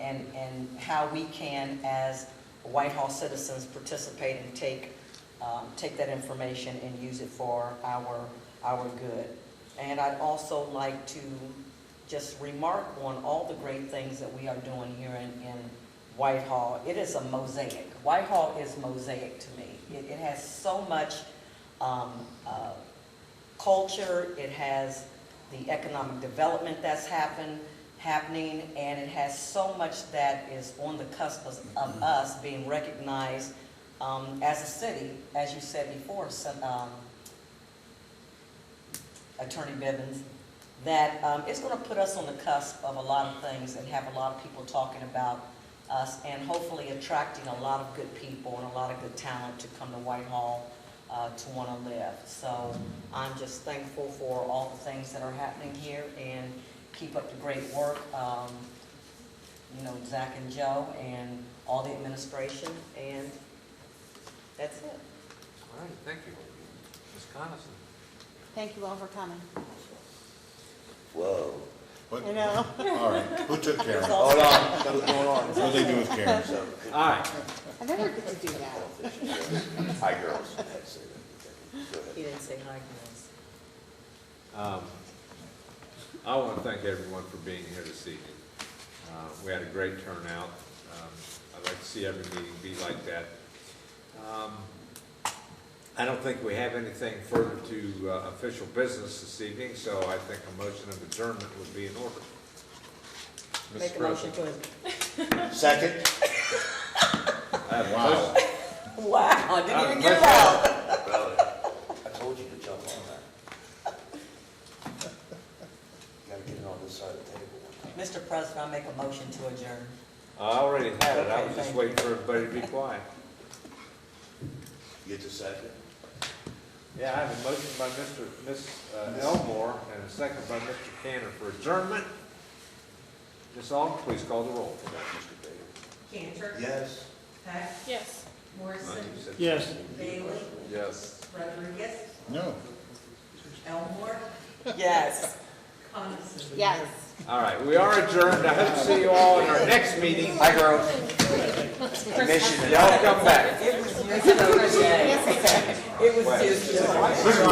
and how we can, as Whitehall citizens, participate and take that information and use it for our good. And I'd also like to just remark on all the great things that we are doing here in Whitehall. It is a mosaic. Whitehall is mosaic to me. It has so much culture. It has the economic development that's happening, and it has so much that is on the cusp of us being recognized as a city, as you said before, Attorney Bivens, that it's going to put us on the cusp of a lot of things and have a lot of people talking about us, and hopefully attracting a lot of good people and a lot of good talent to come to Whitehall to want to live. So I'm just thankful for all the things that are happening here, and keep up the great work, Zach and Joe and all the administration, and that's it. All right, thank you. Ms. Coniston. Thank you all for coming. Whoa. What? I know. All right, who took Karen? Hold on, what's going on? What do they do with Karen? All right. I never get to do that. Hi, girls. He didn't say hi, girls. I want to thank everyone for being here this evening. We had a great turnout. I'd like to see every meeting be like that. I don't think we have anything further to official business this evening, so I think a motion of adjournment would be in order. Mr. Make a motion President. to adjourn. Second? I have a Wow. motion. Wow, I didn't even get it Motion. out. Really? I told you to jump on that. You gotta get it on this side of the table one time. Mr. President, I make a motion to adjourn. I already had it. I Okay, was just thank waiting for everybody to be quiet. You get the second? Yeah, I have a motion by Ms. Elmore and a second by Mr. Cantor for adjournment. Ms. Aug, please call the roll. Mr. Bader? Cantor. Yes. Peck. Yes. Morrison. Yes. Bailey. Yes. Rodriguez. No. Elmore. Yes. Coniston. Yes. All right, we are adjourned. I hope to see you all in our next meeting. Hi, girls. Mission. Y'all come back. It was just, it was just.